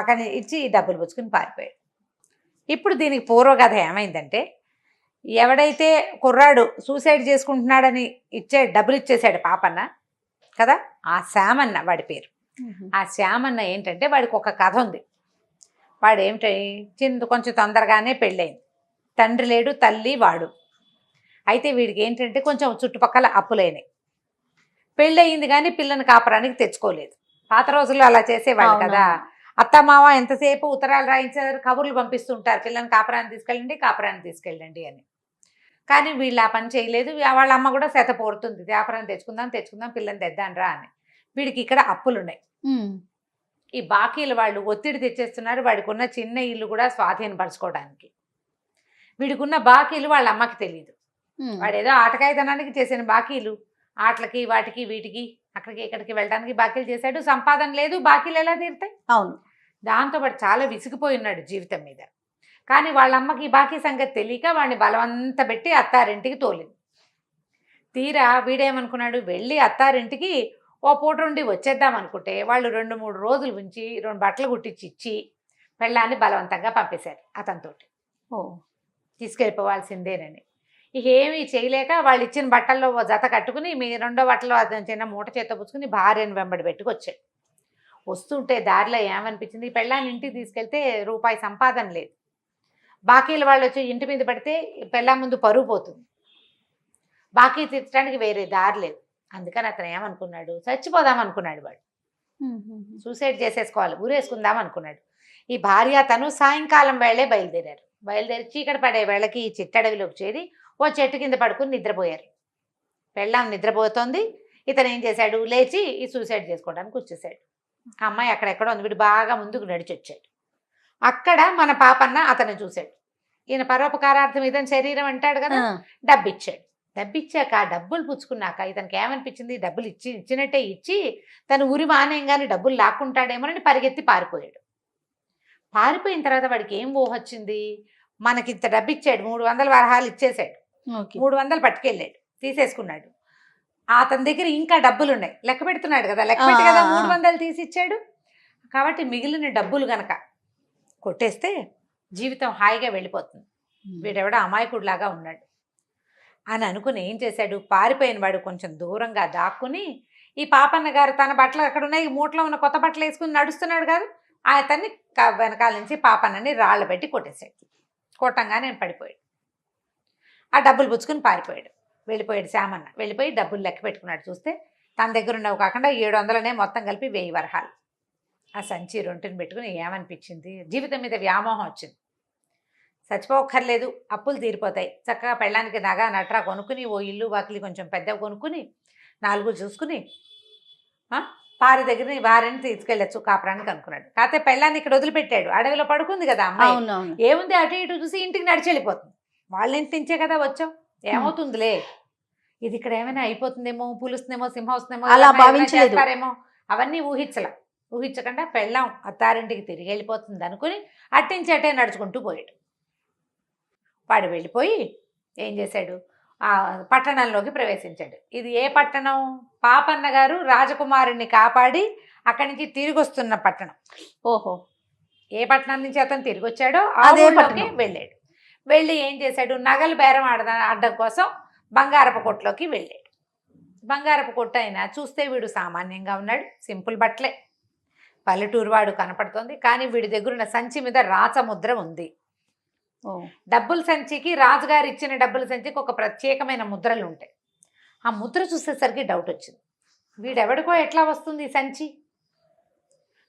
కానీ ఇచ్చి ఈ డబ్బులు పుచ్చుకుని పారిపోయాడు. ఇప్పుడు దీనికి పూర్వకథ ఏమైందంటే, ఎవడైతే కుర్రాడు సూసైడ్ చేసుకుంటున్నాడని డబ్బులు ఇచ్చేసాడు పాపన్న కదా, ఆ శ్యామన్న వాడి పేరు. ఆ శ్యామన్న ఏంటంటే వాడికి ఒక కథ ఉంది. వాడు ఏమిటి కొంచెం తొందరగానే పెళ్ళయింది, తండ్రి లేడు తల్లి వాడు. అయితే వీడికి ఏంటంటే కొంచెం చుట్టుపక్కల అప్పులైనాయి. పెళ్ళయింది కానీ పిల్లని కాపురానికి తెచ్చుకోలేదు. పాత రోజుల్లో అలా చేసేవాళ్ళు కదా. అత్తమావ ఎంతసేపు ఉత్తరాలు రాయించారు, కబుర్లు పంపిస్తుంటారు, పిల్లని కాపురాన్ని తీసుకెళ్ళండి అని. కానీ వీళ్ళు ఆ పని చేయలేదు. వాళ్ళ అమ్మ కూడా శత పోరుతుంది, కాపురాన్ని తెచ్చుకుందాం పిల్లని తెద్దానరా అని. వీడికి ఇక్కడ అప్పులు ఉన్నాయి. ఈ బాకీలు వాళ్ళు ఒత్తిడి తెచ్చేస్తున్నారు. వాడికి ఉన్న చిన్న ఇల్లు కూడా స్వాధీనపరచుకోవడానికి. వీడికి ఉన్న బాకీలు వాళ్ళ అమ్మకి తెలియదు. వాడు ఏదో ఆటకాయతనానికి చేసిన బాకీలు, ఆటలకి వాటికి వీటికి అక్కడికి ఇక్కడికి వెళ్ళడానికి బాకీలు చేశాడు. సంపాదన లేదు, బాకీలు ఎలా తీరుతాయి? అవును. దాంతో వాడు చాలా విసిగిపోయి ఉన్నాడు జీవితం మీద. కానీ వాళ్ళ అమ్మకి బాకీ సంగతి తెలియక వాడిని బలవంత పెట్టి అత్తారింటికి తోలింది. తీరా వీడేమనుకున్నాడు, వెళ్ళి అత్తారింటికి ఓ పూట నుండి వచ్చేద్దాం అనుకుంటే వాళ్ళు 2-3 రోజులు ఉంచి 2 బట్టలు కుట్టించి ఇచ్చి పెళ్ళాన్ని బలవంతంగా పంపేశారు అతనితోటి. తీసుకెళ్ళిపోవాల్సిందేనని. ఇక ఏమీ చేయలేక వాళ్ళు ఇచ్చిన బట్టల్లో ఓ జత కట్టుకుని మీ 2వ బట్టలో అతను చిన్న మూట చేత పుచ్చుకుని భార్యను వెంబడి పెట్టుకొచ్చాడు. వస్తుంటే దారిలో ఏమనిపించింది, పెళ్ళాన్ని ఇంటికి తీసుకెళ్తే రూపాయి సంపాదన లేదు. బాకీలు వాళ్ళు వచ్చి ఇంటి మీద పడితే పెళ్ళాం ముందు పరువు పోతుంది. బాకీ తీర్చడానికి వేరే దారి లేదు. అందుకని అతను ఏమనుకున్నాడు, చచ్చిపోదాం అనుకున్నాడు. వాడు సూసైడ్ చేసేసుకోవాలి, ఊరేసుకుందాం అనుకున్నాడు. ఈ భార్య తను సాయంకాలం వేళే బయలుదేరి చీకటి పడే వేళకి ఈ చిట్టడవిలోకి చేరి ఓ చెట్టు కింద పడుకుని నిద్రపోయారు. పెళ్ళాం నిద్రపోతోంది. ఇతను ఏం చేశాడు, లేచి ఈ సూసైడ్ చేసుకోవడానికి వచ్చేసాడు. ఆ అమ్మాయి అక్కడెక్కడో ఉంది. వీడు బాగా ముందుకు నడిచి వచ్చాడు. అక్కడ మన పాపన్న అతను చూశాడు. ఈయన పరోపకారార్థం ఇతని శరీరం అంటాడు కదా, డబ్బిచ్చాక ఆ డబ్బులు పుచ్చుకున్నాక ఇతనికి ఏమనిపించింది, డబ్బులు ఇచ్చినట్టే ఇచ్చి తను ఉరి మానేయంగానే డబ్బులు లాక్కుంటాడేమోనని పరిగెత్తి పారిపోయాడు. పారిపోయిన తర్వాత వాడికి ఏం ఊహొచ్చింది, మనకి ఇంత డబ్బు ఇచ్చాడు, 300 వరహాలు ఇచ్చేసాడు, 300 పట్టుకెళ్ళాడు, తీసేసుకున్నాడు. అతని దగ్గర ఇంకా డబ్బులు ఉన్నాయి, లెక్క పెడుతున్నాడు కదా, లెక్క పెట్టి కదా 300 తీసి ఇచ్చాడు. కాబట్టి మిగిలిన డబ్బులు గనక కొట్టేస్తే జీవితం హాయిగా వెళ్ళిపోతుంది, వీడెవడో అమాయకుడిలాగా ఉన్నాడు అని అనుకుని ఏం చేశాడు, పారిపోయిన వాడు కొంచెం దూరంగా దాక్కుని ఈ పాపన్న గారు తన బట్టలు అక్కడ ఉన్నాయి, మూటలో ఉన్న కొత్త బట్టలు వేసుకుని నడుస్తున్నాడు కాదు, అతన్ని వెనకాల నుంచి పాపన్నని రాళ్ళు పెట్టి కొట్టేశాడు. కొట్టంగానే పడిపోయాడు. ఆ డబ్బులు పుచ్చుకుని పారిపోయాడు. వెళ్ళిపోయాడు శ్యామన్న. వెళ్ళిపోయి డబ్బులు లెక్క పెట్టుకున్నాడు. చూస్తే తన దగ్గర ఉన్నవి కాకుండా 700 మొత్తం కలిపి 1000 వరహాలు. ఆ సంచి రొంటిని పెట్టుకుని ఏమనిపించింది, జీవితం మీద వ్యామోహం వచ్చింది. చచ్చిపోక్కర్లేదు, అప్పులు తీరిపోతాయి, చక్కగా పెళ్ళానికి నగ నట్రా కొనుక్కుని ఓ ఇల్లు వాకిలి కొంచెం పెద్దగా కొనుక్కుని 4 చూసుకుని భార్యని తీసుకెళ్ళచ్చు కాపురానికి అనుకున్నాడు. కాకపోతే పెళ్ళాన్ని ఇక్కడ వదిలిపెట్టాడు. అడవిలో పడుకుంది కదా అమ్మాయి, ఏముంది అటు ఇటు చూసి ఇంటికి నడిచి వెళ్ళిపోతుంది. వాళ్ళ ఇంటి నుంచే కదా వచ్చావు, ఏమవుతుందిలే, ఇది ఇక్కడ ఏమైనా అయిపోతుందేమో, పులుస్తుందేమో, సింహం వస్తుందేమో, అలా భావించలేరేమో, అవన్నీ ఊహించకుండా పెళ్ళాం అత్తారింటికి తిరిగి వెళ్ళిపోతుంది అనుకుని అట్టించి అట్టే నడుచుకుంటూ పోయాడు. వాడు వెళ్ళిపోయి ఏం చేశాడు, ఆ పట్టణంలోకి ప్రవేశించాడు. ఇది ఏ పట్టణం, పాపన్న గారు రాజకుమారుణ్ణి కాపాడి అక్కడి నుంచి తిరిగి వస్తున్న పట్టణం. ఓహో, ఏ పట్టణం నుంచి అతను తిరిగి వచ్చాడో ఆ ఊళ్ళోకి వెళ్ళాడు. వెళ్ళి ఏం చేశాడు, నగలు బేరం ఆడడం కోసం బంగారపు కొట్టులోకి వెళ్ళాడు. బంగారపు కొట్టు అయినా చూస్తే వీడు సామాన్యంగా ఉన్నాడు, సింపుల్ బట్టలే, పల్లెటూరు వాడు కనపడుతోంది. కానీ వీడి దగ్గర ఉన్న సంచి మీద రాచముద్ర ఉంది. డబ్బుల సంచికి, రాజుగారు ఇచ్చిన డబ్బుల సంచికి ఒక ప్రత్యేకమైన ముద్రలు ఉంటాయి. ఆ ముద్ర చూసేసరికి డౌట్ వచ్చింది, వీడెవడికో ఎట్లా వస్తుంది ఈ సంచి,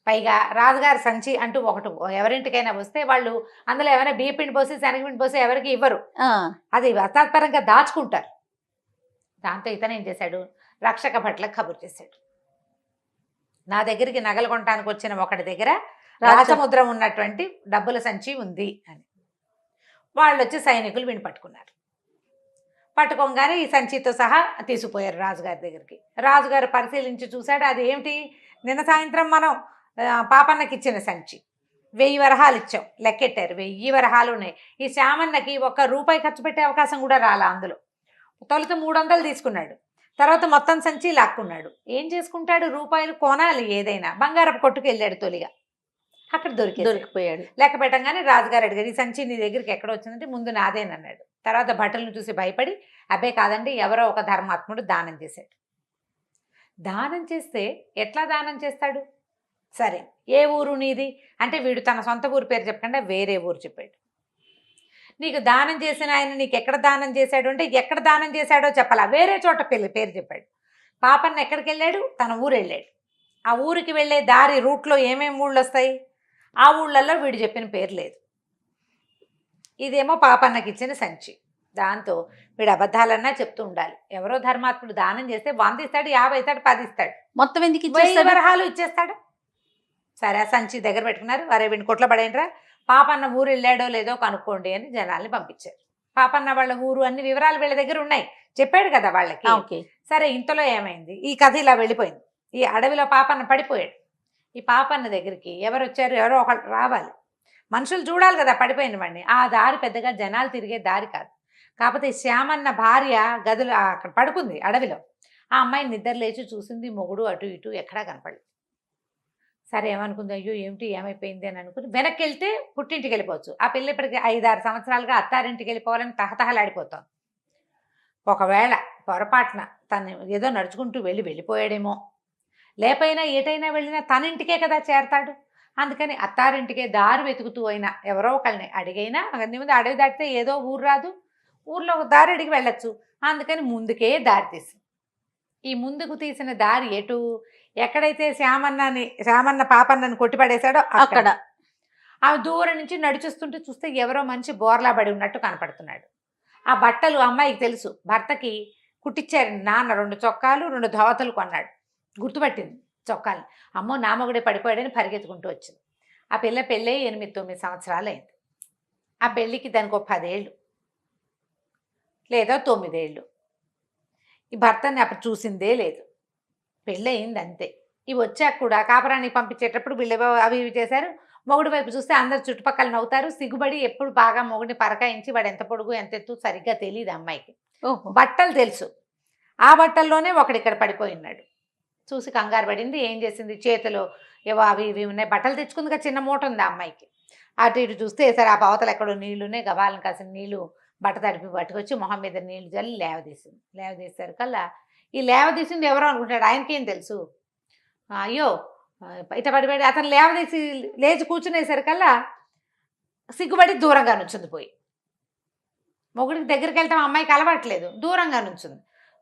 పైగా రాజుగారి సంచి అంటూ ఒకటి ఎవరింటికైనా వస్తే వాళ్ళు అందులో ఏమైనా బియ్యపిండి పోసి శనగపిండి పోసి ఎవరికి ఇవ్వరు, అది అసాత్పరంగా దాచుకుంటారు. దాంతో ఇతను ఏం చేశాడు, రక్షక భట్లకు కబురు చేశాడు, నా దగ్గరికి నగలు కొనడానికి వచ్చిన ఒకటి దగ్గర రాజముద్ర ఉన్నటువంటి డబ్బుల సంచి ఉంది అని. వాళ్ళు వచ్చి సైనికులు వీడిని పట్టుకున్నారు. పట్టుకోగానే ఈ సంచితో సహా తీసుకుపోయారు రాజుగారి దగ్గరికి. రాజుగారు పరిశీలించి చూశాడు, అది ఏమిటి, నిన్న సాయంత్రం మనం పాపన్నకి ఇచ్చిన సంచి, 1000 వరహాలు ఇచ్చాం, లెక్కెట్టారు, 1000 వరహాలు ఉన్నాయి. ఈ శ్యామన్నకి 1 రూపాయి ఖర్చు పెట్టే అవకాశం కూడా రాలా, అందులో తొలుత 300 తీసుకున్నాడు, తర్వాత మొత్తం సంచి లాక్కున్నాడు. ఏం చేసుకుంటాడు, రూపాయలు కొనాలి ఏదైనా, బంగారపు కొట్టుకు వెళ్ళాడు తొలిగా, అక్కడ దొరికిపోయాడు. లెక్క పెట్టంగానే రాజుగారు అడిగారు, ఈ సంచి నీ దగ్గరికి ఎక్కడ వచ్చిందంటే ముందు నాదేనన్నాడు. తర్వాత బట్టలను చూసి భయపడి అబ్బే కాదండి ఎవరో ఒక ధర్మాత్ముడు దానం చేశాడు. దానం చేస్తే ఎట్లా దానం చేస్తాడు, సరే ఏ ఊరు నీది అంటే వీడు తన సొంత ఊరు పేరు చెప్పకుండా వేరే ఊరు చెప్పాడు. నీకు దానం చేసిన ఆయన నీకు ఎక్కడ దానం చేశాడు అంటే ఎక్కడ దానం చేశాడో చెప్పాలా, వేరే చోట పేరు చెప్పాడు. పాపన్న ఎక్కడికి వెళ్ళాడు, తన ఊరు వెళ్ళాడు. ఆ ఊరికి వెళ్ళే దారి రూట్లో ఏమేమి ఊళ్ళు వస్తాయి, ఆ ఊళ్ళల్లో వీడు చెప్పిన పేరు లేదు. ఇదేమో పాపన్నకి ఇచ్చిన సంచి. దాంతో వీడు అబద్ధాలన్నా చెప్తూ ఉండాలి. ఎవరో ధర్మాత్ముడు దానం చేస్తే 100 ఇస్తాడు, 50 ఇస్తాడు, 10 ఇస్తాడు, మొత్తం ఎందుకు 1000 ఇచ్చేస్తాడు? వరహాలు ఇచ్చేస్తాడు. సరే ఆ సంచి దగ్గర పెట్టుకున్నారు. వరే వీడిని కొట్ల పడేంట్రా, పాపన్న ఊరు వెళ్ళాడో లేదో కనుక్కోండి అని జనాల్ని పంపించారు. పాపన్న వాళ్ళ ఊరు అన్ని వివరాలు వీళ్ళ దగ్గర ఉన్నాయి, చెప్పాడు కదా వాళ్ళకి. ఓకే. సరే ఇంతలో ఏమైంది, ఈ కథ ఇలా వెళ్ళిపోయింది. ఈ అడవిలో పాపన్న పడిపోయాడు. ఈ పాపన్న దగ్గరికి ఎవరు వచ్చారు, ఎవరో ఒకళ్ళు రావాలి, మనుషులు చూడాలి కదా పడిపోయిన వాడిని. ఆ దారి పెద్దగా జనాలు తిరిగే దారి కాదు. కాకపోతే శ్యామన్న భార్య గదిలో అక్కడ పడుకుంది అడవిలో. ఆ అమ్మాయి నిద్ర లేచి చూసింది, మొగుడు అటు ఇటు ఎక్కడా కనపడలేదు. సరే ఏమనుకుంది, అయ్యో ఏమిటి ఏమైపోయింది అని అనుకుని వెనక్కి వెళ్తే పుట్టింటికి వెళ్ళిపోవచ్చు. ఆ పిల్ల ఇప్పటికి 5-6 సంవత్సరాలుగా అత్తారింటికి వెళ్ళిపోవాలని తహతహలాడిపోతాం. ఒకవేళ పొరపాటున తను ఏదో నడుచుకుంటూ వెళ్ళిపోయాడేమో, లేపైనా ఏటైనా వెళ్ళినా తన ఇంటికే కదా చేరతాడు. అందుకని అత్తారింటికే దారి వెతుకుతూ అయినా ఎవరో ఒకళ్ళని అడిగైనా, అన్ని ముందు అడవి దాటితే ఏదో ఊరు రాదు, ఊర్లో ఒక దారి అడిగి వెళ్ళొచ్చు. అందుకని ముందుకే దారి తీసి, ఈ ముందుకు తీసిన దారి ఎటు, ఎక్కడైతే శ్యామన్న పాపన్నని కొట్టిపడేశాడో అక్కడ. ఆ దూరం నుంచి నడిచిస్తుంటే చూస్తే ఎవరో మనిషి బోర్లా పడి ఉన్నట్టు కనపడుతున్నాడు. ఆ బట్టలు అమ్మాయికి తెలుసు, భర్తకి కుట్టించారు నాన్న. 2 చొక్కాలు 2 ధోవతలు కొన్నాడు. గుర్తుపట్టింది చొక్కాలు. అమ్మో నా మొగుడే పడిపోయాడని పరిగెత్తుకుంటూ వచ్చింది. ఆ పిల్ల పెళ్ళి 8-9 సంవత్సరాలు అయింది. ఆ పెళ్ళికి దానికి ఒక 10 ఏళ్ళు లేదా 9 ఏళ్ళు. ఈ భర్తని అప్పుడు చూసిందే లేదు, పెళ్ళి అయింది అంతే. ఇవి వచ్చాక కూడా కాపురానికి పంపించేటప్పుడు వీళ్ళు అవి ఇవి చేశారు. మొగుడు వైపు చూస్తే అందరు చుట్టుపక్కల నవ్వుతారు. సిగ్గుబడి ఎప్పుడు బాగా మొగుడిని పరకాయించి వాడు ఎంత పొడుగు ఎంత ఎత్తు సరిగ్గా తెలియదు అమ్మాయికి. బట్టలు తెలుసు, ఆ బట్టల్లోనే ఒకడు ఇక్కడ పడిపోయి ఉన్నాడు. చూసి కంగారు పడింది. ఏం చేసింది, చేతిలో ఏవో అవి ఇవి ఉన్నాయి, బట్టలు తెచ్చుకుందిగా, చిన్న మూట ఉంది ఆ అమ్మాయికి. అటు ఇటు చూస్తే సరే ఆ పవతలు ఎక్కడో నీళ్లునే, గబాలను కాసిన నీళ్లు బట్ట తడిపి పట్టుకొచ్చి మొహం మీద నీళ్లు జల్లి లేవదీసింది. లేవదీసేసరికల్లా ఈ లేవదీసింది ఎవరో అనుకుంటాడు, ఆయనకేం తెలుసు. అయ్యో ఇట పడిపోయి అతను లేవదీసి లేచి కూర్చునేసరికల్లా సిగ్గుపడి దూరంగా నుంచుంది. పోయి మొగుడికి దగ్గరికి వెళ్తాం అమ్మాయికి అలవాట్లేదు, దూరంగా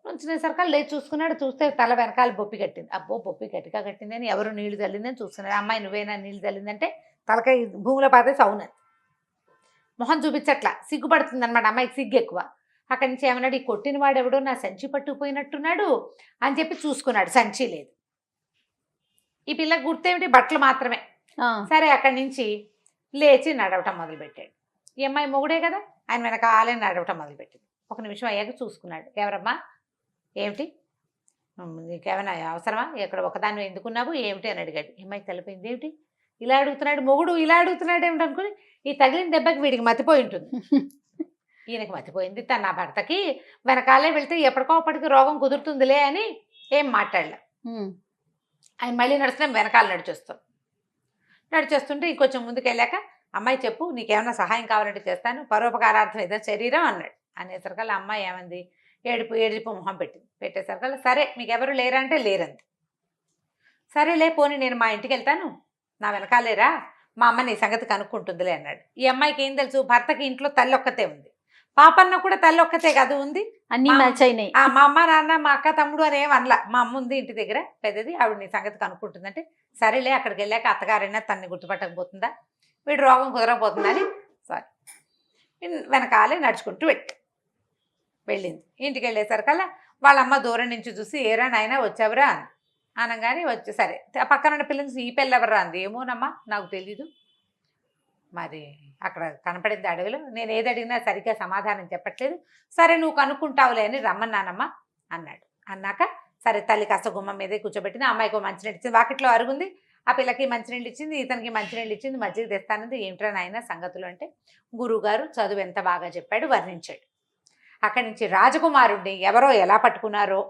నుంచునేసరికల్లా లేచి చూసుకున్నాడు. చూస్తే తల వెనకాల బొప్పి కట్టింది. అబ్బో బొప్పి గట్టిగా కట్టిందని, ఎవరు నీళ్లు చల్లిందని చూస్తున్నాడు. అమ్మాయి నువ్వేనా నీళ్లు చల్లిందంటే తలకాయ భూమిలో పాతే సౌనది. మొహం చూపించట్లా, సిగ్గుపడుతుంది అనమాట. అమ్మాయికి సిగ్గు ఎక్కువ. అక్కడి నుంచి ఏమన్నాడు, ఈ కొట్టిన వాడెవడో నా సంచి పట్టుకుపోయినట్టున్నాడు అని చెప్పి చూసుకున్నాడు. సంచి లేదు. ఈ పిల్లకి గుర్తేమిటి, బట్టలు మాత్రమే. సరే అక్కడి నుంచి లేచి నడవటం మొదలుపెట్టాడు. ఈ అమ్మాయి మొగుడే కదా, ఆయన వెనకాలే నడవటం మొదలుపెట్టింది. 1 నిమిషం అయ్యాక చూసుకున్నాడు. ఎవరమ్మా, ఏమిటి, నీకేమైనా అవసరమా, ఎక్కడ ఒకదాన్ని ఎందుకున్నావు ఏమిటి అని అడిగాడు. ఈ అమ్మాయికి తెలిపోయింది. ఏమిటి ఇలా అడుగుతున్నాడు, మొగుడు ఇలా అడుగుతున్నాడు ఏమిటి అనుకుని, ఈ తగిలిన దెబ్బకి వీడికి మతిపోయి ఉంటుంది. ఈయనకి మతిపోయింది, తన నా భర్తకి వెనకాలే వెళ్తే ఎప్పటికోప్పటికి రోగం కుదురుతుందిలే అని ఏం మాట్లాడలే. ఆయన మళ్ళీ నడుస్తున్నాం, వెనకాల నడిచేస్తుంటే ఇంకొంచెం ముందుకు వెళ్ళాక, అమ్మాయి చెప్పు నీకేమైనా సహాయం కావాలంటే చేస్తాను, పరోపకారార్థం ఏదో శరీరం అన్నాడు. అనేసరికల్లా అమ్మాయి ఏమంది, ఏడుపు మొహం పెట్టేసరికల్లా సరే మీకు ఎవరు లేరా అంటే లేరంది. సరేలే పోనీ నేను మా ఇంటికి వెళ్తాను, నా వెనకాలేరా, మా అమ్మ నీ సంగతి కనుక్కుంటుందిలే అన్నాడు. ఈ అమ్మాయికి ఏం తెలుసు, భర్తకి ఇంట్లో తల్లి ఒక్కతే ఉంది, పాపన్న కూడా తల్లి ఒక్కతే కాదు ఉంది, అన్ని మ్యాచ్ అయినాయి. మా అమ్మ నాన్న మా అక్క తమ్ముడు అని ఏం అనలా. మా అమ్మ ఉంది ఇంటి దగ్గర పెద్దది, ఆవిడ నీ సంగతి కనుక్కుంటుందంటే సరేలే అక్కడికి వెళ్ళాక అత్తగారైనా తన్ని గుర్తుపట్టకపోతుందా, వీడు రోగం కుదరకపోతుందని సారీ వెనకాలే నడుచుకుంటూ వెళ్ళింది. ఇంటికి వెళ్ళేసరికల్లా వాళ్ళ అమ్మ దూరం నుంచి చూసి ఏరా నాయనా వచ్చావురా అని అనగానే వచ్చి సరే పక్కన పిల్లలు ఈ పిల్ల ఎవరా అంది. ఏమోనమ్మా నాకు తెలీదు, మరి అక్కడ కనపడింది అడవిలో, నేను ఏది అడిగినా సరిగ్గా సమాధానం చెప్పట్లేదు, సరే నువ్వు కనుక్కుంటావులే అని రమ్మన్నానమ్మా అన్నాడు. అన్నాక సరే తల్లి కాస్త గుమ్మం మీదే కూర్చోబెట్టింది. అమ్మాయికి మంచినీళ్ళు ఇచ్చింది, వాకిట్లో అరుగుంది, ఆ పిల్లకి మంచినీళ్ళు ఇచ్చింది, ఇతనికి మంచినీళ్ళు ఇచ్చింది, మజ్జిగ తెస్తానంది. ఏమిట్రా నాయన సంగతులు అంటే గురువుగారు చదువు ఎంత బాగా చెప్పాడు వర్ణించాడు. అక్కడి నుంచి రాజకుమారుడిని ఎవరో ఎలా పట్టుకున్నారో,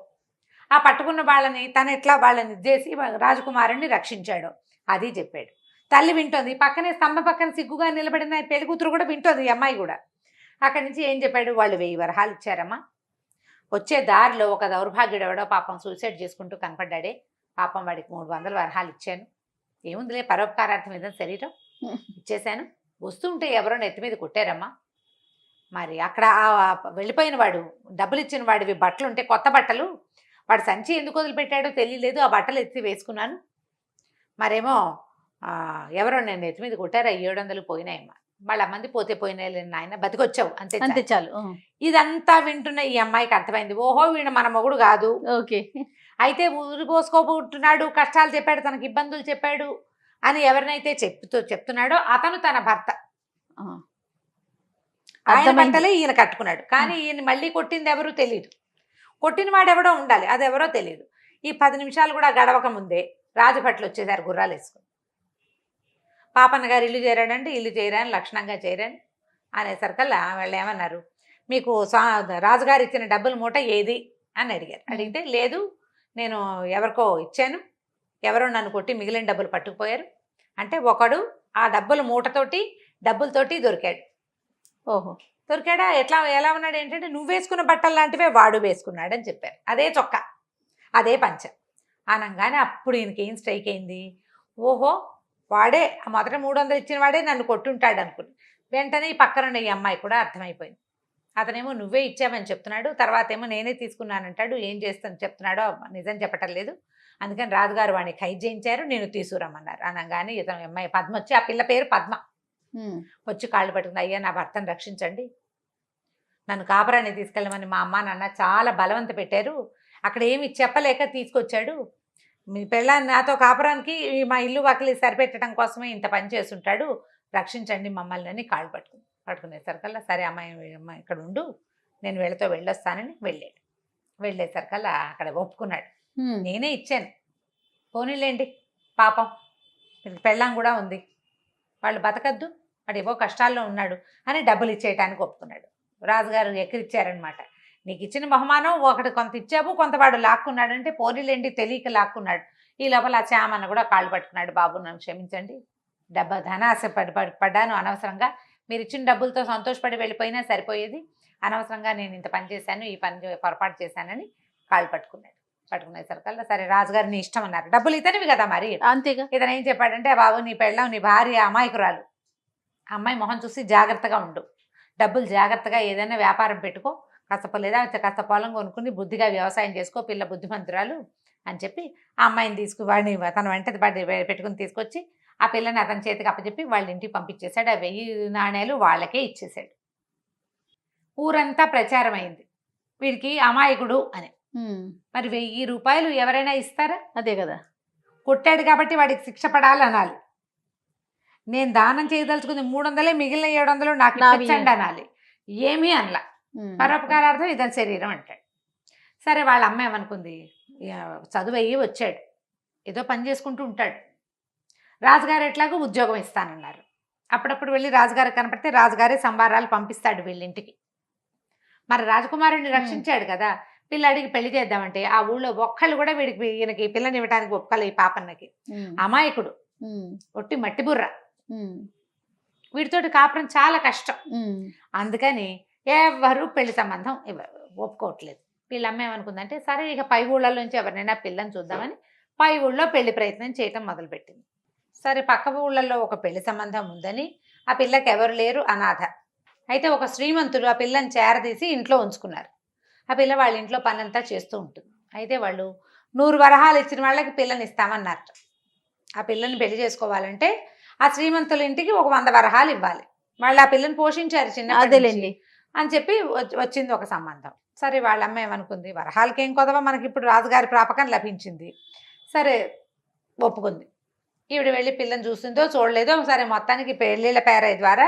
ఆ పట్టుకున్న వాళ్ళని తను ఎట్లా వాళ్ళని చేసి రాజకుమారుడిని రక్షించాడు అది చెప్పాడు. తల్లి వింటోంది, పక్కనే స్తంభం పక్కన సిగ్గుగా నిలబడిన పెళ్లి కూతురు కూడా వింటోంది, ఈ అమ్మాయి కూడా. అక్కడి నుంచి ఏం చెప్పాడు, వాళ్ళు 1000 వరహాలు ఇచ్చారమ్మా. వచ్చే దారిలో ఒక దౌర్భాగ్యుడు ఎవడో పాపం సూసైడ్ చేసుకుంటూ కనపడ్డాడే, పాపం వాడికి 300 వరహాలు ఇచ్చాను. ఏముందిలే, పరోపకారార్థం ఏదైనా శరీరం ఇచ్చేశాను. వస్తుంటే ఎవరో నెత్తి మీద కొట్టారమ్మా. మరి అక్కడ వెళ్ళిపోయిన వాడు, డబ్బులు ఇచ్చిన వాడివి బట్టలు ఉంటే కొత్త బట్టలు, వాడు సంచి ఎందుకు వదిలిపెట్టాడో తెలియలేదు, ఆ బట్టలు ఎత్తి వేసుకున్నాను. మరేమో ఎవరో నేను నెత్తి మీద కొట్టారా, 700 పోయినాయమ్మా. వాళ్ళ మంది పోతే పోయినాయి నాయన, బతికొచ్చావు అంతే అంతే చాలు. ఇదంతా వింటున్న ఈ అమ్మాయికి అర్థమైంది, ఓహో వీడు మన మొగుడు కాదు. ఓకే. అయితే ఊరి పోసుకోబోతున్నాడు, కష్టాలు చెప్పాడు, తనకి ఇబ్బందులు చెప్పాడు అని ఎవరినైతే చెప్తున్నాడో అతను తన భర్త. ఆయన బట్టలే ఈయన కట్టుకున్నాడు, కానీ ఈయన మళ్ళీ కొట్టింది ఎవరో తెలియదు. కొట్టిన వాడు ఎవడో ఉండాలి, అది ఎవరో తెలియదు. ఈ 10 నిమిషాలు కూడా గడవక ముందే రాజభట్లు వచ్చేసారు గుర్రాలు వేసుకుని. పాపన్న గారు ఇల్లు చేరాడంటే ఇల్లు చేయరాని, లక్షణంగా చేయరాని అనేసరికల్లా వాళ్ళు ఏమన్నారు, మీకు రాజుగారు ఇచ్చిన డబ్బుల మూట ఏది అని అడిగారు. అడిగితే లేదు, నేను ఎవరికో ఇచ్చాను, ఎవరో నన్ను కొట్టి మిగిలిన డబ్బులు పట్టుకుపోయారు అంటే, ఒకడు ఆ డబ్బుల మూటతోటి డబ్బులతోటి దొరికాడు. ఓహో, దొరికాడా? ఎలా ఉన్నాడు ఏంటంటే, నువ్వు వేసుకున్న బట్టలు లాంటివే వాడు వేసుకున్నాడు అని చెప్పారు. అదే చొక్కా, అదే పంచ అనగానే అప్పుడు ఈయనకి ఏం స్ట్రైక్ అయింది, ఓహో వాడే మొదట 300 ఇచ్చిన వాడే నన్ను కొట్టుంటాడు అనుకుని. వెంటనే ఈ పక్కన ఈ అమ్మాయి కూడా అర్థమైపోయింది. అతనేమో నువ్వే ఇచ్చావని చెప్తున్నాడు, తర్వాత ఏమో నేనే తీసుకున్నానంటాడు, ఏం చేస్తాను చెప్తున్నాడో నిజం చెప్పటం లేదు. అందుకని రాజుగారు వాడిని ఖైదు చేయించారు, నేను తీసుకురమ్మన్నారు. అనగానే ఇతను అమ్మాయి పద్మ వచ్చి, ఆ పిల్ల పేరు పద్మ, వచ్చి కాళ్ళు పట్టుకుంది, అయ్యా నా భర్తను రక్షించండి, నన్ను కాపురాన్ని తీసుకెళ్ళమని మా అమ్మ నాన్న చాలా బలవంత పెట్టారు, అక్కడ ఏమి చెప్పలేక తీసుకొచ్చాడు, మీ పెళ్ళాన్ని నాతో కాపురానికి మా ఇల్లు వాకిలి సరిపెట్టడం కోసమే ఇంత పని చేస్తుంటాడు, రక్షించండి మమ్మల్ని అని కాళ్ళు పట్టుకునేసరికల్లా సరే అమ్మాయి ఇక్కడ ఉండు, నేను వీళ్ళతో వెళ్ళొస్తానని వెళ్ళేసరికల్లా అక్కడ ఒప్పుకున్నాడు, నేనే ఇచ్చాను, పోనీలేండి పాపం పెళ్ళాం కూడా ఉంది, వాళ్ళు బతకద్దు, వాడు ఏవో కష్టాల్లో ఉన్నాడు అని డబ్బులు ఇచ్చేయటానికి ఒప్పుకున్నాడు. రాజుగారు ఎక్కిరిచ్చారనమాట, నీకు ఇచ్చిన బహుమానం ఒకటి కొంత ఇచ్చావు, కొంత వాడు లాక్కున్నాడు అంటే, పోనీలేండి తెలియక లాక్కున్నాడు. ఈ లోపల ఆ చామన్న కూడా కాళ్ళు పట్టుకున్నాడు, బాబు నన్ను క్షమించండి, ధనాశ పడ్డాను అనవసరంగా, మీరు ఇచ్చిన డబ్బులతో సంతోషపడి వెళ్ళిపోయినా సరిపోయేది, అనవసరంగా నేను ఇంత పని చేశాను, ఈ పని పొరపాటు చేశానని కాళ్ళు పట్టుకునేసరికల్లా సరే రాజుగారు నీ ఇష్టం అన్నారు, డబ్బులు ఇతనివి కదా మరి అంతేగా. ఇతను ఏం చెప్పాడంటే, బాబు నీ పెళ్ళాం నీ భార్య అమాయకురాలు, అమ్మాయి మొహం చూసి జాగ్రత్తగా ఉండు, డబ్బులు జాగ్రత్తగా ఏదైనా వ్యాపారం పెట్టుకో, కాస్త పొలం కొనుక్కుని బుద్ధిగా వ్యవసాయం చేసుకో, పిల్ల బుద్ధిమంతురాలు అని చెప్పి ఆ అమ్మాయిని వాడిని తన వెంట పెట్టుకుని తీసుకొచ్చి ఆ పిల్లని అతని చేతికి అప్పచెప్పి వాళ్ళ ఇంటికి పంపించేశాడు. ఆ 1000 నాణేలు వాళ్ళకే ఇచ్చేశాడు. ఊరంతా ప్రచారం అయింది వీడికి అమాయకుడు అని. మరి 1000 రూపాయలు ఎవరైనా ఇస్తారా? అదే కదా, కొట్టాడు కాబట్టి వాడికి శిక్ష పడాలి అనాలి. నేను దానం చేయదలుచుకుంది 300, మిగిలిన 700 నాకు ఇప్పించండి అనాలి. ఏమీ అనలా, పరోపకారార్థం ఇతని శరీరం అంటాడు. సరే వాళ్ళ అమ్మ ఏమనుకుంది, చదువు అయ్యి వచ్చాడు, ఏదో పని చేసుకుంటూ ఉంటాడు, రాజుగారు ఎట్లాగో ఉద్యోగం ఇస్తానన్నారు, అప్పుడప్పుడు వెళ్ళి రాజుగారు కనపడితే రాజుగారే సంబారాలు పంపిస్తాడు వీళ్ళింటికి. మరి రాజకుమారుడిని రక్షించాడు కదా, పిల్లాడికి పెళ్లి చేద్దామంటే ఆ ఊళ్ళో ఒక్కళ్ళు కూడా ఈయనకి పిల్లని ఇవ్వడానికి ఒక్కళ్ళు, ఈ పాపన్నకి అమాయకుడు, ఒట్టి మట్టి బుర్ర, వీటితోటి కాపురం చాలా కష్టం. అందుకని ఎవరు పెళ్లి సంబంధం ఒప్పుకోవట్లేదు. వీళ్ళమ్మ ఏమనుకుందంటే, సరే ఇక పై ఊళ్ళలోంచి ఎవరినైనా పిల్లని చూద్దామని పై ఊళ్ళో పెళ్లి ప్రయత్నం చేయటం మొదలుపెట్టింది. సరే పక్క ఊళ్ళల్లో ఒక పెళ్లి సంబంధం ఉందని, ఆ పిల్లకి ఎవరు లేరు, అనాథ. అయితే ఒక శ్రీమంతుడు ఆ పిల్లని చేరదీసి ఇంట్లో ఉంచుకున్నారు. ఆ పిల్ల వాళ్ళ ఇంట్లో పనంతా చేస్తూ ఉంటుంది. అయితే వాళ్ళు 100 వరహాలు ఇచ్చిన వాళ్ళకి పిల్లని ఇస్తామన్నారు. ఆ పిల్లని పెళ్లి చేసుకోవాలంటే ఆ శ్రీమంతుల ఇంటికి ఒక 100 వరహాలు ఇవ్వాలి. వాళ్ళు ఆ పిల్లని పోషించారు చిన్నదేలేండి అని చెప్పి వచ్చింది ఒక సంబంధం. సరే వాళ్ళ అమ్మ ఏమనుకుంది, వరహాలకేం కొదవ, మనకి ఇప్పుడు రాజుగారి ప్రాపకం లభించింది, సరే ఒప్పుకుంది. ఈవిడ వెళ్ళి పిల్లని చూసిందో చూడలేదో, సరే మొత్తానికి పెళ్ళిళ్ళ పేరయ్య ద్వారా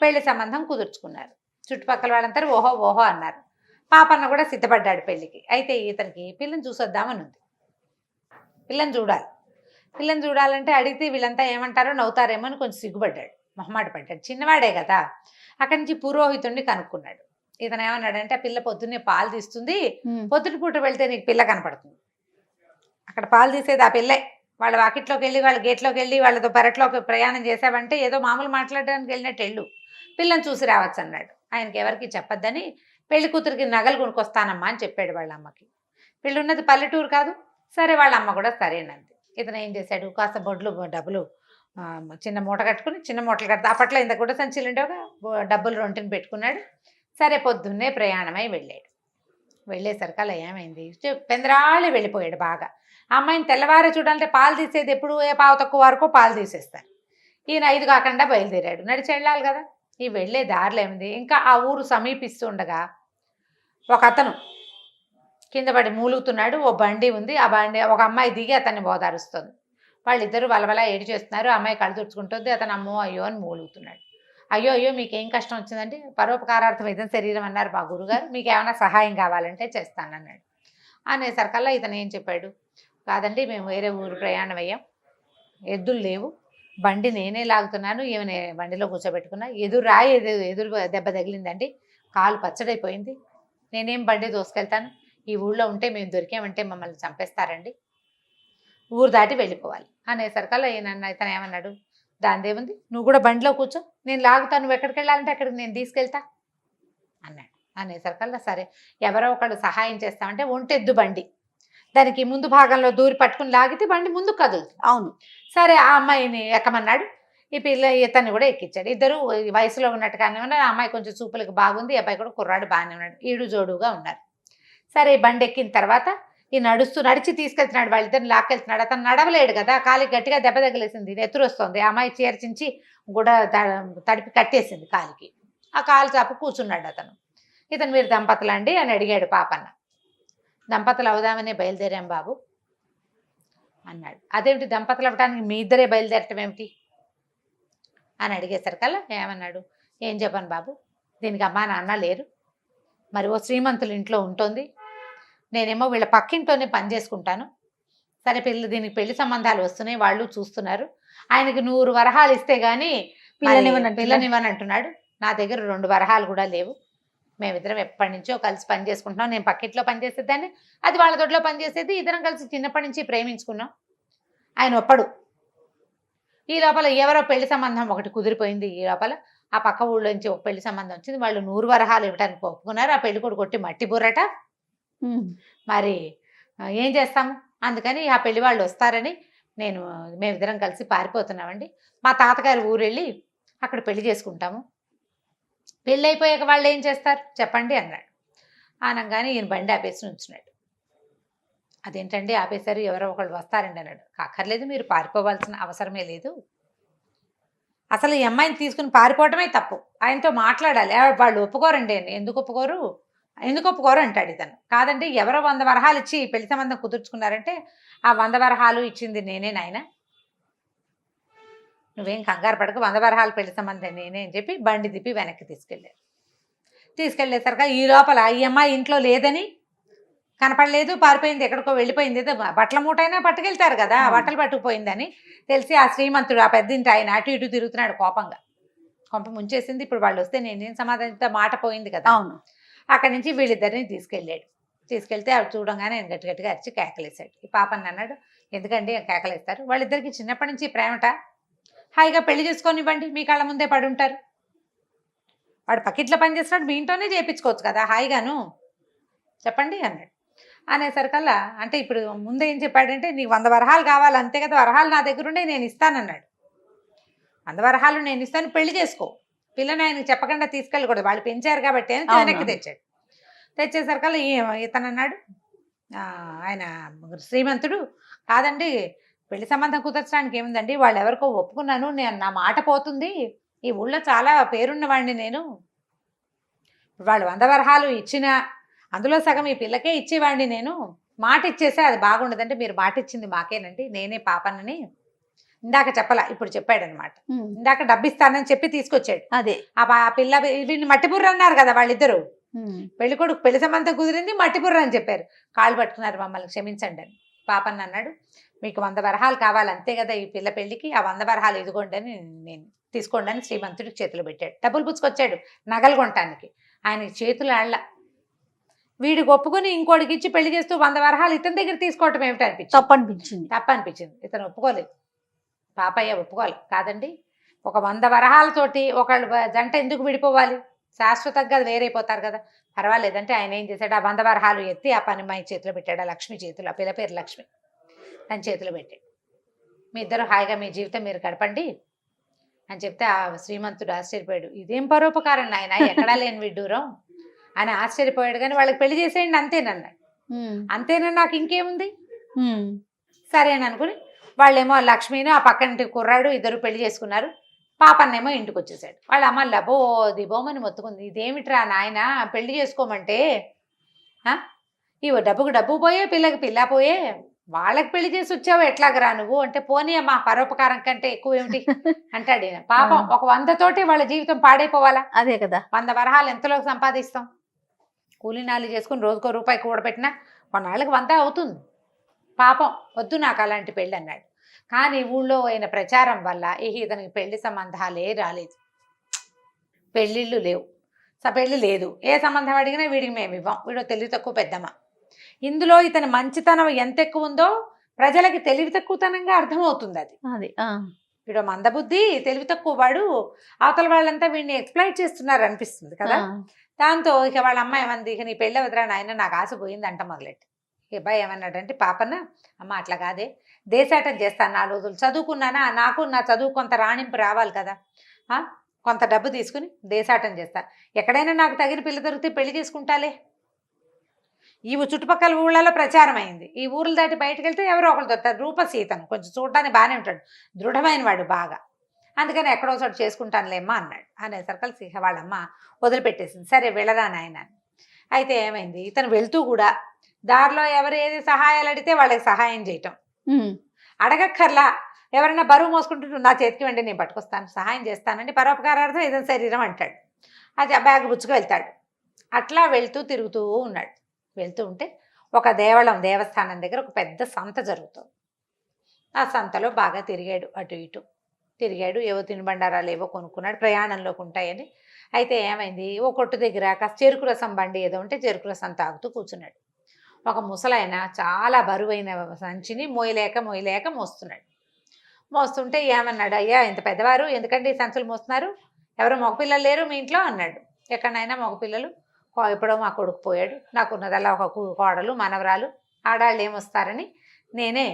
పెళ్లి సంబంధం కుదుర్చుకున్నారు. చుట్టుపక్కల వాళ్ళంతా ఓహో అన్నారు. పాపన్న కూడా సిద్ధపడ్డాడు పెళ్లికి. అయితే ఇతనికి పిల్లని చూసొద్దామని ఉంది, పిల్లని చూడాలంటే అడిగితే వీళ్ళంతా ఏమంటారో నవ్వుతారేమో అని కొంచెం సిగ్గుపడ్డాడు, మొహమాట పడ్డాడు, చిన్నవాడే కదా. అక్కడి నుంచి పురోహితుడిని కనుక్కున్నాడు. ఇతను ఏమన్నాడంటే ఆ పిల్ల పొద్దున్నే పాలు తీస్తుంది, ఉమ్. పొద్దుటి పూట వెళ్తే నీకు పిల్ల కనపడుతుంది. అక్కడ పాలు తీసేది ఆ పిల్లే. వాళ్ళ వాకిట్లోకి వెళ్ళి వాళ్ళ గేట్లోకి వెళ్ళి వాళ్ళతో పెరట్లోకి ప్రయాణం చేసావంటే ఏదో మామూలు మాట్లాడడానికి వెళ్ళినట్టు వెళ్ళు, పిల్లని చూసి రావచ్చు అన్నాడు. ఆయనకి ఎవరికి చెప్పొద్దని పెళ్లి కూతురికి నగలు కొనుక్కొస్తానమ్మా అని చెప్పాడు వాళ్ళ అమ్మకి. వీళ్ళు ఉన్నది పల్లెటూరు కాదు. సరే వాళ్ళ అమ్మ కూడా సరేనంది. ఇతను ఏం చేశాడు, కాస్త బొడ్లు డబ్బులు చిన్న మూట కట్టుకుని, చిన్న మూటలు కడితే అప్పట్లో ఇంత కూడా సంచులు ఉండేవి, డబ్బులు రొంటిని పెట్టుకున్నాడు. సరే పొద్దున్నే ప్రయాణమై వెళ్ళాడు. వెళ్ళేసరికి అలా ఏమైంది, పెందరాళి వెళ్ళిపోయాడు బాగా. ఆ అమ్మాయిని తెల్లవారే చూడాలంటే పాలు తీసేది ఎప్పుడు పావు తక్కువ వరకు పాలు తీసేస్తారు. ఈయన 5 కాకుండా బయలుదేరాడు, నడిచి వెళ్ళాలి కదా. ఈ వెళ్ళే దారిలో ఏమింది, ఇంకా ఆ ఊరు సమీపిస్తుండగా ఒక అతను కింద పడి మూలుగుతున్నాడు. ఓ బండి ఉంది, ఆ బండి ఒక అమ్మాయి దిగి అతన్ని ఓదారుస్తుంది. వాళ్ళిద్దరూ వలవలా ఏడు చేస్తున్నారు. ఆ అమ్మాయి కళ్ళు తుడుచుకుంటుంది, అతను అమ్మో అయ్యో అని మూలుగుతున్నాడు. అయ్యో అయ్యో మీకేం కష్టం వచ్చిందంటే, పరోపకారార్థం ఇదని శరీరం అన్నారు మా గురుగారు, మీకు ఏమైనా సహాయం కావాలంటే చేస్తానన్నాడు. అనేసరికల్లా ఇతను ఏం చెప్పాడు, కాదండి మేము వేరే ఊరు ప్రయాణం అయ్యాం, ఎద్దులు లేవు, బండి నేనే లాగుతున్నాను, ఈమె బండిలో కూర్చోబెట్టుకున్నా, ఎదురు దెబ్బ తగిలిందండి, కాలు పచ్చడైపోయింది, నేనేం బండి దోసుకెళ్తాను, ఈ ఊళ్ళో ఉంటే మేము దొరికామంటే మమ్మల్ని చంపేస్తారండి, ఊరు దాటి వెళ్ళిపోవాలి అనేసరికల్లా ఇతను ఏమన్నాడు, దానిదేముంది, నువ్వు కూడా బండిలో కూర్చో, నేను లాగుతాను, నువ్వు ఎక్కడికి వెళ్ళాలంటే అక్కడికి నేను తీసుకెళ్తా అన్నాడు. అనేసరికల్లా సరే ఎవరో ఒకళ్ళు సహాయం చేస్తామంటే ఒంటెద్దు బండి, దానికి ముందు భాగంలో దూరి పట్టుకుని లాగితే బండి ముందుకు కదులుతుంది. అవును. సరే ఆ అమ్మాయిని ఎక్కమన్నాడు. ఈ పిల్ల ఇతన్ని కూడా ఎక్కించాడు. ఇద్దరు వయసులో ఉన్నట్టుగానే ఉన్నారు. ఆ అమ్మాయి కొంచెం చూపులకు బాగుంది, అబ్బాయి కూడా కుర్రాడు బాగానే ఉన్నాడు, ఈడు జోడుగా ఉన్నారు. సరే ఈ బండి ఎక్కిన తర్వాత ఈ నడిచి తీసుకెళ్తున్నాడు, వాళ్ళిద్దరిని లాక్కెళ్తున్నాడు. అతను నడవలేడు కదా, కాలికి గట్టిగా దెబ్బ తగిలేసింది, నెత్తురు వస్తుంది. ఆ అమ్మాయి చేర్చించి కూడా తడిపి కట్టేసింది కాలికి. ఆ కాలు చాపు కూర్చున్నాడు అతను. ఇతను మీరు దంపతులు అండి అని అడిగాడు పాపన్న. దంపతులు అవుదామనే బయలుదేరాం బాబు అన్నాడు. అదేమిటి దంపతులు అవ్వడానికి మీ ఇద్దరే బయలుదేరటం ఏమిటి అని అడిగేసరికల్లా ఏమన్నాడు, ఏం చెప్పను బాబు, దీనికి అమ్మా నాన్న లేరు, మరి ఓ శ్రీమంతులు ఇంట్లో ఉంటుంది, నేనేమో వీళ్ళ పక్కింట్లోనే పని చేసుకుంటాను. సరే దీనికి పెళ్లి సంబంధాలు వస్తున్నాయి, వాళ్ళు చూస్తున్నారు, ఆయనకి 100 వరహాలు ఇస్తే కానీ పిల్లనివ్వని అంటున్నాడు. నా దగ్గర 2 వరహాలు కూడా లేవు, మేమిద్దరం ఎప్పటి నుంచో కలిసి పని చేసుకుంటున్నాం, నేను పక్కింట్లో పనిచేసేదాన్ని, అది వాళ్ళ దొడ్లో పనిచేసేది, ఇద్దరం కలిసి చిన్నప్పటి నుంచి ప్రేమించుకున్నాం, ఆయన ఒప్పడు. ఈ లోపల ఎవరో పెళ్లి సంబంధం ఒకటి కుదిరిపోయింది. ఈ లోపల ఆ పక్క ఊళ్ళో నుంచి ఒక పెళ్లి సంబంధం వచ్చింది, వాళ్ళు 100 వరహాలు ఇవ్వడానికి ఒప్పుకున్నారు. ఆ పెళ్లి కొడుకు కొట్టి మట్టి బుర్రట. మరి ఏం చేస్తాము, అందుకని ఆ పెళ్లి వాళ్ళు వస్తారని మేమిద్దరం కలిసి పారిపోతున్నామండి, మా తాతగారి ఊరెళ్ళి అక్కడ పెళ్లి చేసుకుంటాము, పెళ్ళి అయిపోయాక వాళ్ళు ఏం చేస్తారు చెప్పండి అన్నాడు. అనగానే ఈయన బండి ఆపేసి ఉంచున్నాడు. అదేంటండి ఆపేశారు, ఎవరో ఒకళ్ళు వస్తారండి అన్నాడు. అక్కర్లేదు, మీరు పారిపోవాల్సిన అవసరమే లేదు, అసలు ఈ అమ్మాయిని తీసుకుని పారిపోవటమే తప్పు, ఆయనతో మాట్లాడాలి, వాళ్ళు ఒప్పుకోరండి. ఎందుకు ఒప్పుకోరు అంటాడు ఇతను. కాదండి, ఎవరో 100 వరహాలు ఇచ్చి పెళ్లి సంబంధం కుదుర్చుకున్నారంటే ఆ 100 వరహాలు ఇచ్చింది నేనే నాయన, నువ్వేం కంగారు పడక, 100 వరహాలు పెళ్లి సంబంధం నేనే అని చెప్పి బండి తిప్పి వెనక్కి తీసుకెళ్ళేసరికి ఈ లోపల ఈ అమ్మాయి ఇంట్లో లేదని కనపడలేదు, పారిపోయింది, ఎక్కడికో వెళ్ళిపోయింది, ఏదో బట్టల మూటైనా పట్టుకెళ్తారు కదా, బట్టలు పట్టుకుపోయిందని తెలిసి ఆ శ్రీమంతుడు, ఆ పెద్దింటి ఆయన అటు ఇటు తిరుగుతున్నాడు కోపంగా. కొంప ముంచేసింది, ఇప్పుడు వాళ్ళు వస్తే నేనేం సమాధానంతో మాట పోయింది కదా. అవును. అక్కడి నుంచి వీళ్ళిద్దరిని తీసుకెళ్తే అవి చూడంగానే ఆయన గట్టిగా అరిచి కేకలేశాడు. ఈ పాపని అన్నాడు, ఎందుకండి కేకలేస్తారు, వాళ్ళిద్దరికి చిన్నప్పటి నుంచి ప్రేమట, హాయిగా పెళ్లి చేసుకొనివ్వండి, మీ కళ్ళ ముందే పడి ఉంటారు, వాడు పక్కిట్లో పని చేస్తున్నాడు, మీ ఇంట్లోనే చేయించుకోవచ్చు కదా హాయిగాను, చెప్పండి అన్నాడు. అనేసరికల్లా అంటే ఇప్పుడు ముందు ఏం చెప్పాడంటే, నీకు 100 వరహాలు కావాలి అంతే కదా, వరహాలు నా దగ్గర ఉండే నేను ఇస్తానన్నాడు, 100 వరహాలు నేను ఇస్తాను, పెళ్లి చేసుకో, పిల్లని ఆయనకు చెప్పకుండా తీసుకెళ్ళకూడదు, వాళ్ళు పెంచారు కాబట్టి అని వెనక్కి తెచ్చేసరికల్లా ఇతను అన్నాడు, ఆయన శ్రీమంతుడు, కాదండి పెళ్లి సంబంధం కుదర్చడానికి ఏముందండి, వాళ్ళు ఎవరికో ఒప్పుకున్నాను, నా మాట పోతుంది, ఈ ఊళ్ళో చాలా పేరున్నవాడిని నేను, వాళ్ళు 100 వరహాలు ఇచ్చినా అందులో సగం ఈ పిల్లకే ఇచ్చేవాడిని, నేను మాట ఇచ్చేసే అది బాగుండదంటే, మీరు మాట ఇచ్చింది మాకేనండి, నేనే పాపనని ఇందాక చెప్పలా ఇప్పుడు చెప్పాడనమాట. ఇందాక డబ్బు ఇస్తానని చెప్పి తీసుకొచ్చాడు. అదే ఆ పిల్ల వీడిని మట్టిబుర్ర అన్నారు కదా వాళ్ళిద్దరు, పెళ్లి కొడుకు పెళ్లి సంబంధం కుదిరింది, మట్టిబుర్ర అని చెప్పారు, కాళ్ళు పట్టుకున్నారు, మమ్మల్ని క్షమించండి అని. పాపన్న అన్నాడు, మీకు 100 వరహాలు కావాలి అంతే కదా ఈ పిల్ల పెళ్లికి, ఆ 100 వరహాలు ఇదిగోండి అని నేను తీసుకోండి అని శ్రీమంతుడికి చేతులు పెట్టాడు. డబ్బులు పుచ్చుకొచ్చాడు నగలు కొనటానికి. ఆయనకి చేతులు ఆళ్ళ. వీడికి ఒప్పుకొని ఇంకోటికి ఇచ్చి పెళ్లి చేస్తూ 100 వరహాలు ఇతని దగ్గర తీసుకోవటం ఏమిటి అనిపించింది. తప్పనిపించింది. ఇతను ఒప్పుకోలేదు. పాపయ్య ఒప్పుకోలేదు. కాదండి, ఒక 100 వరహాలతోటి ఒకళ్ళు జంట ఎందుకు విడిపోవాలి, శాశ్వతంగా వేరైపోతారు కదా, పర్వాలేదంటే ఆయన ఏం చేశాడు, ఆ 100 వరహాలు ఎత్తి ఆ పనిమ్మాయి చేతిలో పెట్టాడు. ఆ లక్ష్మి చేతిలో, ఆ పిల్ల పేరు లక్ష్మి, తన చేతిలో పెట్టాడు. మీ ఇద్దరు హాయిగా మీ జీవితం మీరు గడపండి అని చెప్తే ఆ శ్రీమంతుడు ఆశ్చర్యపోయాడు. ఇదేం పరోపకారం నాయన, ఎక్కడా లేని విడ్డూరం అని ఆశ్చర్యపోయాడు. కానీ వాళ్ళకి పెళ్లి చేసేయండి అంతేనన్నాడు. అంతేనా, నాకు ఇంకేముంది, సరే అని అనుకుని వాళ్ళేమో లక్ష్మిని ఆ పక్కనింటి కుర్రాడు ఇద్దరు పెళ్లి చేసుకున్నారు. పాపన్నేమో ఇంటికి వచ్చేసాడు. వాళ్ళ అమ్మ లబో దిబోమని మొత్తుకుంది. ఇదేమిట్రా నాయన పెళ్లి చేసుకోమంటే, ఇవో డబ్బుకు డబ్బు పోయే, పిల్లకి పిల్ల పోయే, వాళ్ళకి పెళ్లి చేసి వచ్చావు ఎట్లాగరా నువ్వు అంటే, పోనీ అమ్మా పరోపకారం కంటే ఎక్కువ ఏమిటి అంటాడు ఈయన. పాపం ఒక 100 తోటి వాళ్ళ జీవితం పాడైపోవాలా? అదే కదా. 100 వరహాలు ఎంతలో సంపాదిస్తాం, కూలీనాలు చేసుకుని రోజుకో రూపాయి కూడబెట్టినా కొన్నాళ్ళకి 100 అవుతుంది. పాపం వద్దు నాకు అలాంటి పెళ్ళి అన్నాడు. కానీ ఊళ్ళో అయిన ప్రచారం వల్ల ఇతనికి పెళ్లి సంబంధాలే రాలేదు, పెళ్ళిళ్ళు లేవు, పెళ్ళి లేదు. ఏ సంబంధం అడిగినా వీడికి మేము ఇవ్వం, వీడు తెలివి తక్కువ పెద్దమ్మ. ఇందులో ఇతని మంచితనం ఎంత ఎక్కువ ఉందో ప్రజలకి తెలివి తక్కువతనంగా అర్థమవుతుంది. అది వీడు మందబుద్ధి, తెలివి తక్కువ వాడు, అవతల వాళ్ళంతా వీడిని ఎక్స్ప్లాయిట్ చేస్తున్నారు అనిపిస్తుంది కదా. దాంతో ఇక వాళ్ళ అమ్మ ఏమంది, ఇక నీ పెళ్ళి వదిరా నాయన, నాకు ఆశ పోయింది అంట మొదలెట్టి. అబ్బాయి ఏమన్నాడంటే, పాపన్న అమ్మ అట్లా కాదే, దేశాటం చేస్తాను 4 రోజులు, చదువుకున్నానా, నాకు నా చదువు కొంత రాణింపు రావాలి కదా, కొంత డబ్బు తీసుకుని దేశాటం చేస్తా, ఎక్కడైనా నాకు తగిన పిల్ల దొరికితే పెళ్లి చేసుకుంటాలే. ఈ చుట్టుపక్కల ఊళ్ళలో ప్రచారం అయింది. ఈ ఊర్లు దాటి బయటకు వెళ్తే ఎవరో ఒకరు దొరుకుతారు. రూపసీతను కొంచెం చూడటానికి బాగానే ఉంటాడు, దృఢమైన వాడు బాగా, అందుకని ఎక్కడో చోటు చేసుకుంటానులేమ్మా అన్నాడు. అనేసరికి వాళ్ళమ్మ వదిలిపెట్టేసింది. సరే వెళ్ళరా నాయన. అయితే ఏమైంది, ఇతను వెళ్తూ కూడా దారిలో ఎవరు ఏది సహాయాలు అడిగితే వాళ్ళకి సహాయం చేయటం, అడగక్కర్లా, ఎవరైనా బరువు మోసుకుంటుంటే నా చేతికి వెండి నేను పట్టుకొస్తాను, సహాయం చేస్తానండి, పరోపకారార్థం ఇదని శరీరం అంటాడు. అది ఆ బ్యాగ్ బుచ్చుకు వెళ్తాడు. అట్లా వెళ్తూ తిరుగుతూ ఉన్నాడు. వెళ్తూ ఉంటే ఒక దేవస్థానం దగ్గర ఒక పెద్ద సంత జరుగుతుంది. ఆ సంతలో బాగా తిరిగాడు, అటు ఇటు తిరిగాడు, ఏవో తినుబండారాలు ఏవో కొనుక్కున్నాడు, ప్రయాణంలోకి ఉంటాయని. అయితే ఏమైంది, ఓ కొట్టు దగ్గర కాస్త చెరుకు రసం బండి ఏదో ఉంటే చెరుకు రసం తాగుతూ కూర్చున్నాడు. ఒక ముసలాయన చాలా బరువైన సంచిని మోయలేక మోస్తున్నాడు. మోస్తుంటే ఏమన్నాడు, అయ్యా ఇంత పెద్దవారు ఎందుకంటే ఈ సంచులు మోస్తున్నారు, ఎవరో మగపిల్లలు లేరు మీ ఇంట్లో అన్నాడు. ఎక్కడైనా మగపిల్లలు, ఎప్పుడో మా కొడుకు పోయాడు, నాకున్నదల్లా ఒక కోడలు మనవరాలు, ఆడాళ్ళు ఏమొస్తారని నేనే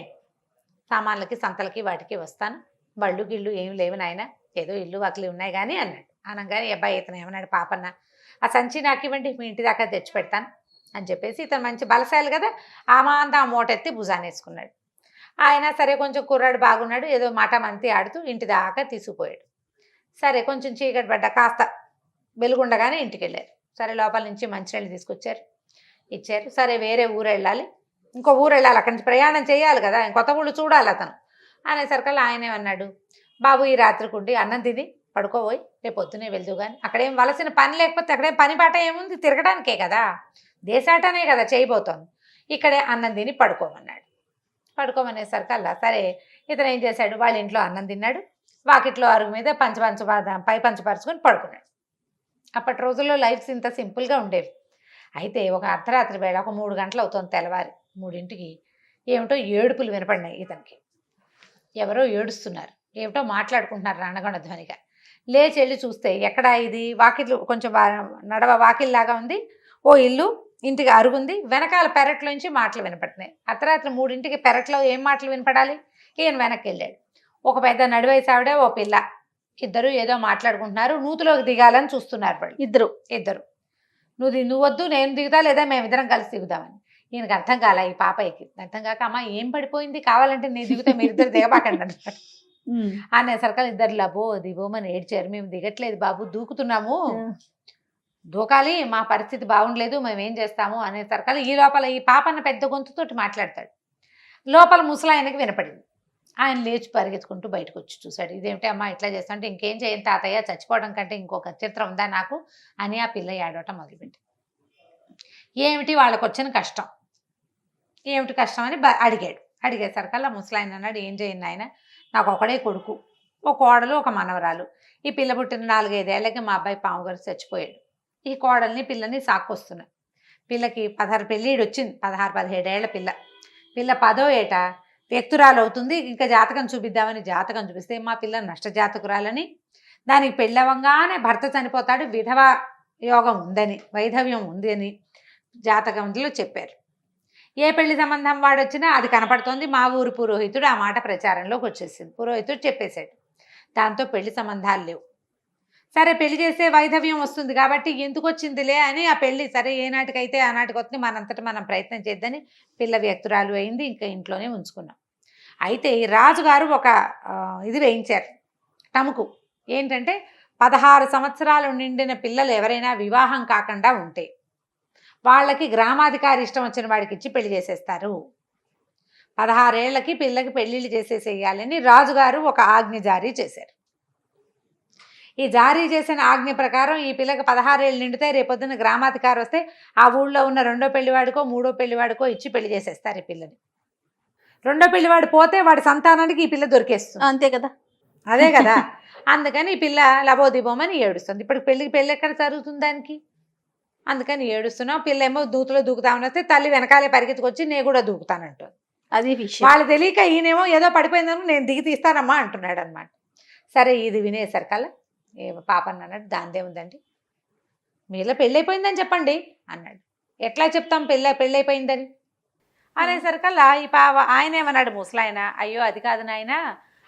సామాన్లకి సంతలకి వాటికి వస్తాను, బళ్ళు గిళ్ళు ఏమి లేవు నాయన, ఏదో ఇల్లు వాకిలి ఉన్నాయి కానీ అన్నాడు. అనగానే అబ్బాయి ఇతను ఏమన్నాడు, పాపన్న ఆ సంచి నాకు ఇవ్వండి, మీ ఇంటి దాకా తెచ్చి పెడతాను అని చెప్పేసి, ఇతను మంచి బలశాలి కదా, ఆ మూట ఎత్తి భుజాన్ని వేసుకున్నాడు. ఆయన సరే కొంచెం కుర్రాడు బాగున్నాడు, ఏదో మాట మంతి ఆడుతూ ఇంటి దాకా తీసుకుపోయాడు. సరే కొంచెం చీకటి పడ్డ కాస్త వెలుగుండగానే ఇంటికి వెళ్ళారు. సరే లోపల నుంచి మంచినీళ్ళు తీసుకొచ్చారు, ఇచ్చారు. సరే వేరే ఊరు వెళ్ళాలి, ఇంకో ఊరు వెళ్ళాలి, అక్కడి నుంచి ప్రయాణం చేయాలి కదా, కొత్త ఊళ్ళు చూడాలి అతను. అనేసరికల్లా ఆయనే అన్నాడు, బాబు ఈ రాత్రికి ఉండి అన్నం తిని పడుకోబోయి రేపు పొద్దునే వెళ్తూ కానీ, అక్కడేం వలసిన పని లేకపోతే అక్కడేం పని పాట ఏముంది, తిరగడానికే కదా, దేశాటనే కదా చేయబోతోంది, ఇక్కడే అన్నం తిని పడుకోమన్నాడు. పడుకోమనేసరికల్లా సరే ఇతను ఏం చేశాడు, వాళ్ళ ఇంట్లో అన్నం తిన్నాడు, వాకిట్లో అరుగు మీద పై పంచపరుచుకొని పడుకున్నాడు. అప్పటి రోజుల్లో లైఫ్స్ ఇంత సింపుల్గా ఉండేవి. అయితే ఒక అర్ధరాత్రి వేళ ఒక 3 గంటలు అవుతుంది, తెల్లవారి 3ంటికి ఏమిటో ఏడుపులు వినపడినాయి ఇతనికి. ఎవరో ఏడుస్తున్నారు, ఏమిటో మాట్లాడుకుంటున్నారు రణగొణ ధ్వనిగా. లేచి వెళ్ళి చూస్తే ఎక్కడ ఇది, వాకిళ్ళు కొంచెం వాకిల్లాగా ఉంది, ఓ ఇల్లు, ఇంటికి అరుగుంది, వెనకాల పెరట్లోంచి మాటలు వినపడుతున్నాయి. అర్ధరాత్రి 3ంటికి పెరట్లో ఏం మాటలు వినపడాలి. ఈయన వెనక్కి వెళ్ళాడు. ఒక పెద్ద నడివయసు ఆవిడ, ఓ పిల్ల, ఇద్దరు ఏదో మాట్లాడుకుంటున్నారు, నూతిలోకి దిగాలని చూస్తున్నారు వాళ్ళు ఇద్దరు. నువ్వు వద్దు నేను దిగుతా, లేదా మేమిద్దరం కలిసి దిగుదామని. ఈయనకు అర్థం కాల, ఈ పాపయ్యకి అర్థం కాక, అమ్మ ఏం పడిపోయింది, కావాలంటే నేను దిగుతా, మీరిద్దరు దిగబాకండి అన్నాడు. అనేసరికి ఇద్దరు లబో దిగోమని ఏడ్చారు. మేము దిగట్లేదు బాబు, దూకుతున్నాము, దూకాలి, మా పరిస్థితి బాగుండలేదు, మేమేం చేస్తాము అనేసరికి ఈ లోపల ఈ పాపన్న పెద్ద గొంతుతోటి మాట్లాడతాడు. లోపల ముసలాయనకి వినపడింది. ఆయన లేచి పరిగెత్తుకుంటూ బయటకు వచ్చి చూశాడు. ఇదేమిటి అమ్మ ఇట్లా చేస్తాంటే, ఇంకేం చేయను తాతయ్య, చచ్చిపోవడం కంటే ఇంకొక చిత్రం ఉందా నాకు అని ఆ పిల్ల ఏడవటం మొదలుపెట్టి, ఏమిటి వాళ్ళకు వచ్చిన కష్టం, ఏమిటి కష్టం అని అడిగేసరికల్లా ముసలాయన అన్నాడు, ఏం చేయను ఆయన, నాకు ఒకడే కొడుకు, ఒక కోడలు, ఒక మనవరాలు, ఈ పిల్ల పుట్టిన 4-5 ఏళ్ళకి మా అబ్బాయి పాము గారు చచ్చిపోయాడు, ఈ కోడల్ని పిల్లని సాక్కొస్తున్నాయి. పిల్లకి 16 పెళ్ళిడు వచ్చింది. 16-17 ఏళ్ల పిల్ల. పిల్ల 10వ ఏట వ్యక్తురాలు అవుతుంది. ఇంకా జాతకం చూపిద్దామని జాతకం చూపిస్తే మా పిల్ల నష్టజాతకురాలని, దానికి పెళ్ళవంగానే భర్త చనిపోతాడు, విధవ యోగం ఉందని, వైధవ్యం ఉంది అని జాతకంలో చెప్పారు. ఏ పెళ్లి సంబంధం వాడొచ్చినా అది కనపడుతోంది. మా ఊరు పురోహితుడు ఆ మాట ప్రచారంలోకి వచ్చేసింది. పురోహితుడు చెప్పేశాడు. దాంతో పెళ్లి సంబంధాలు లేవు. సరే పెళ్లి చేస్తే వైధవ్యం వస్తుంది కాబట్టి ఎందుకు వచ్చిందిలే అని ఆ పెళ్లి సరే ఏనాటికైతే ఆనాటికి వస్తుంది, మనంతటా మనం ప్రయత్నం చేద్దని పిల్ల వ్యక్తురాలు అయింది. ఇంకా ఇంట్లోనే ఉంచుకున్నాం. అయితే ఈ రాజుగారు ఒక ఇది వేయించారు, తమకు ఏంటంటే 16 సంవత్సరాలు నిండిన పిల్లలు ఎవరైనా వివాహం కాకుండా ఉంటే వాళ్ళకి గ్రామాధికారి ఇష్టం వచ్చిన వాడికి ఇచ్చి పెళ్లి చేసేస్తారు. 16 ఏళ్లకి పిల్లకి పెళ్లిళ్ళు చేసేసేయాలని రాజుగారు ఒక ఆజ్ఞ జారీ చేశారు. ఈ జారీ చేసిన ఆజ్ఞ ప్రకారం ఈ పిల్లకి 16 ఏళ్ళు నిండితే రేపొద్దున గ్రామాధికారి వస్తే ఆ ఊళ్ళో ఉన్న 2వ పెళ్లివాడికో 3వ పెళ్లివాడికో ఇచ్చి పెళ్లి చేసేస్తారు ఈ పిల్లని. 2వ పెళ్లివాడు పోతే వాడి సంతానానికి ఈ పిల్ల దొరికేస్తుంది. అంతే కదా. అదే కదా. అందుకని ఈ పిల్ల లబోదిబోమని ఏడుస్తుంది. ఇప్పుడు పెళ్ళి ఎక్కడ జరుగుతుంది దానికి? అందుకని ఏడుస్తున్నావు. పిల్ల ఏమో దూకులో దూకుతామని వస్తే తల్లి వెనకాలే పరిగెత్తుకొచ్చి నేను కూడా దూకుతానంటుంది. అది విషయం. వాళ్ళు తెలియక ఈయనేమో ఏదో పడిపోయిందని నేను దిగి తీస్తానమ్మా అంటున్నాడు అనమాట. సరే ఇది వినేసరికల్లా ఏ పాపని అన్నాడు, దాందే ఉందండి, మీలో పెళ్ళైపోయిందని చెప్పండి అన్నాడు. ఎట్లా చెప్తాం పెళ్ళైపోయిందని అనేసరికల్లా ఈ ఆయన ఏమన్నాడు ముసలాయన, అయ్యో అది కాదు నాయన,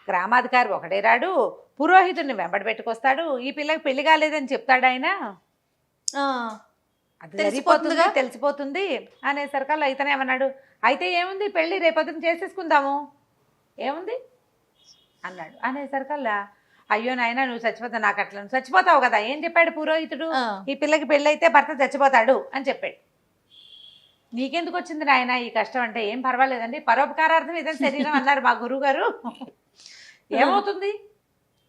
గ్రామాధికారి ఒకటే రాడు, పురోహితుడిని వెంబడి పెట్టుకొస్తాడు, ఈ పిల్లకి పెళ్లి కాలేదని చెప్తాడు ఆయన, అది తెలిసిపోతుంది అనేసరికల్లా ఇతనే ఏమన్నాడు, అయితే ఏముంది పెళ్ళి రేపొద్దున చేసేసుకుందాము ఏముంది అన్నాడు. అనేసరికల్లా అయ్యో నాయన నువ్వు చచ్చిపోతావు, నాకు అట్లా నువ్వు చచ్చిపోతావు కదా. ఏం చెప్పాడు పురోహితుడు, ఈ పిల్లకి పెళ్ళి అయితే భర్త చచ్చిపోతాడు అని చెప్పాడు. నీకెందుకు వచ్చింది నాయన ఈ కష్టం అంటే, ఏం పర్వాలేదండి, పరోపకారార్థం ఇదే శరీరం అన్నారు మా గురువు గారు, ఏమవుతుంది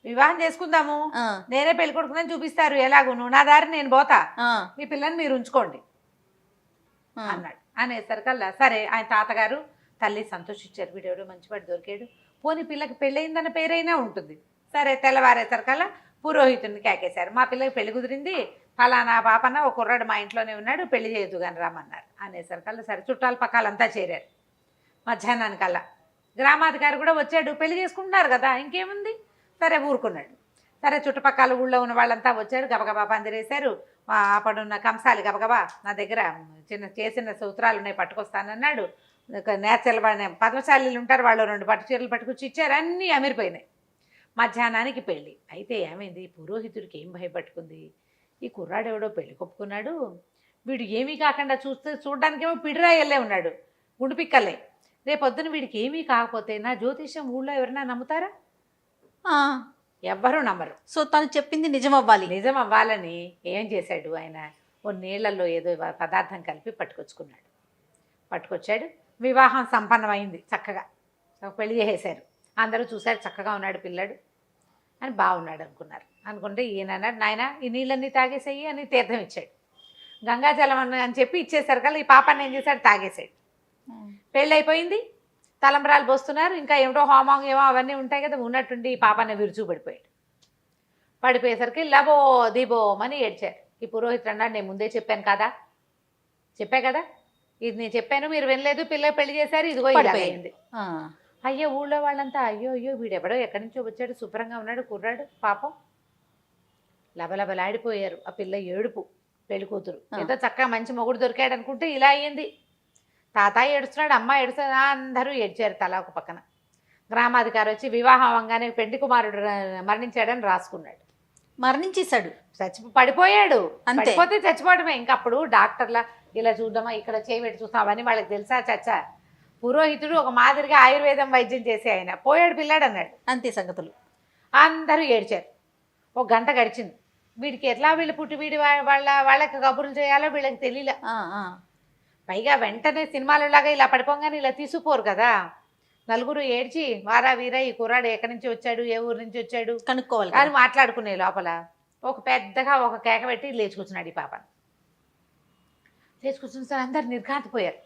వివాహం చేసుకుందాము, నేనే పెళ్లి కొడుకునని చూపిస్తారు, ఎలాగూ నువ్వు నా దారి నేను పోతా, మీ పిల్లని మీరు ఉంచుకోండి అన్నాడు. అనేసరికల్లా సరే ఆయన తాతగారు తల్లి సంతోషించారు, వీడెవడో మంచివాడు దొరికాడు, పోనీ పిల్లకి పెళ్ళయిందన్న పేరైనా ఉంటుంది. సరే తెల్లవారేసరికల్లా పురోహితుడిని కేకేశారు, మా పిల్లకి పెళ్లి కుదిరింది, ఫలానా పాపన్న ఒక కుర్రాడు మా ఇంట్లోనే ఉన్నాడు, పెళ్లి చేయొద్దు కానీ రమ్మన్నారు. అనేసరికల్లా సరే చుట్టాల పక్కాలంతా చేరారు. మధ్యాహ్నానికల్లా గ్రామాధికారి కూడా వచ్చాడు, పెళ్లి చేసుకుంటున్నారు కదా ఇంకేముంది, సరే ఊరుకున్నాడు. సరే చుట్టుపక్కల ఊళ్ళో ఉన్న వాళ్ళంతా వచ్చారు, గబగబా పందిరేశారు. అప్పుడున్న కంసాలి గబగబా నా దగ్గర చేసిన సూత్రాలు ఉన్నాయి పట్టుకొస్తానన్నాడు. నేచర్ల పద్మశాలీలు ఉంటారు, వాళ్ళు 2 పట్టు చీరలు పట్టుకొచ్చి ఇచ్చారు, అన్నీ అమిరిపోయినాయి. మధ్యాహ్నానికి పెళ్ళి. అయితే ఏమైంది, పురోహితుడికి ఏం భయపట్టుకుంది, ఈ కుర్రాడెవడో పెళ్లి కొప్పుకున్నాడు, వీడు ఏమీ కాకుండా చూడడానికేమో పిడిరాయల్లే ఉన్నాడు, గుండుపిక్కలే, రేపొద్దున వీడికి ఏమీ కాకపోతే నా జ్యోతిష్యం ఊళ్ళో ఎవరైనా నమ్ముతారా? ఎవ్వరూ నమ్మరు. సో తను చెప్పింది నిజం అవ్వాలని ఏం చేశాడు ఆయన, ఓ నీళ్లలో ఏదో పదార్థం కలిపి పట్టుకొచ్చాడు. వివాహం సంపన్నమైంది, చక్కగా పెళ్లి చేసేశారు. అందరూ చూశారు, చక్కగా ఉన్నాడు పిల్లాడు అని, బాగున్నాడు అనుకుంటే ఈయన అన్నాడు, నాయన ఈ నీళ్ళన్నీ తాగేసేయి అని తీర్థం ఇచ్చాడు. గంగాజలం అని చెప్పి ఇచ్చేసరికల్లా ఈ పాపాన్ని ఏం చేశాడు, తాగేశాడు. పెళ్ళి అయిపోయింది, తలంబరాలు పోస్తున్నారు, ఇంకా ఏమిటో హోమం ఏమో అవన్నీ ఉంటాయి కదా, ఉన్నట్టుండి ఈ పాపాన్ని విరుచు పడిపోయేసరికి లబో దిబోమని ఏడ్చారు. ఈ పురోహితుడు అన్నాడు, నేను ముందే చెప్పాను కదా, ఇది నేను చెప్పాను మీరు వినలేదు, పిల్ల పెళ్లి చేశారు, ఇదిగో ఇలాగైంది. అయ్యో ఊళ్ళో వాళ్ళంతా అయ్యో వీడెవడో ఎక్కడి నుంచో వచ్చాడు, శుభ్రంగా ఉన్నాడు కుర్రాడు, పాపం లబలబలాడిపోయారు. ఆ పిల్ల ఏడుపు, పెళ్లి కూతురు ఏదో చక్కగా మంచి మొగుడు దొరికాడు అనుకుంటే ఇలా అయ్యింది. తాతయ్య ఏడుస్తున్నాడు, అమ్మ ఏడుస్తున్నాడు, అందరూ ఏడ్చారు తలా ఒక పక్కన. గ్రామాధికారి వచ్చి వివాహం అవ్వగానే పెండి కుమారుడు మరణించాడని రాసుకున్నాడు. మరణించేశాడు, పడిపోయాడు. పడిపోతే చచ్చిపోవడమే. ఇంకా అప్పుడు డాక్టర్ల ఇలా చూద్దామా, ఇక్కడ చేయబెట్టి చూస్తాం, అవన్నీ వాళ్ళకి తెలుసా చచ్చా. పురోహితుడు ఒక మాదిరిగా ఆయుర్వేదం వైద్యం చేసే ఆయన పోయాడు పిల్లాడు అన్నాడు. అంతే సంగతులు. అందరూ ఏడ్చారు. ఒక గంట గడిచింది. వీడికి ఎట్లా వీళ్ళు పుట్టి వాళ్ళకి కబుర్లు చేయాలో వీళ్ళకి తెలియలే. పైగా వెంటనే సినిమాలలాగా ఇలా పడిపోగానే ఇలా తీసుకుపోరు కదా. నలుగురు ఏడ్చి వారా వీరా ఈ కుర్రాడు ఎక్కడి నుంచి వచ్చాడు, ఏ ఊరు నుంచి వచ్చాడు కనుక్కోవాలి అని మాట్లాడుకునే లోపల ఒక పెద్దగా ఒక కేక పెట్టి లేచుకూర్చున్నాడు. ఈ పాపను లేచుకూర్చున్న సార్ అందరు నిర్ఘాంతపోయారు.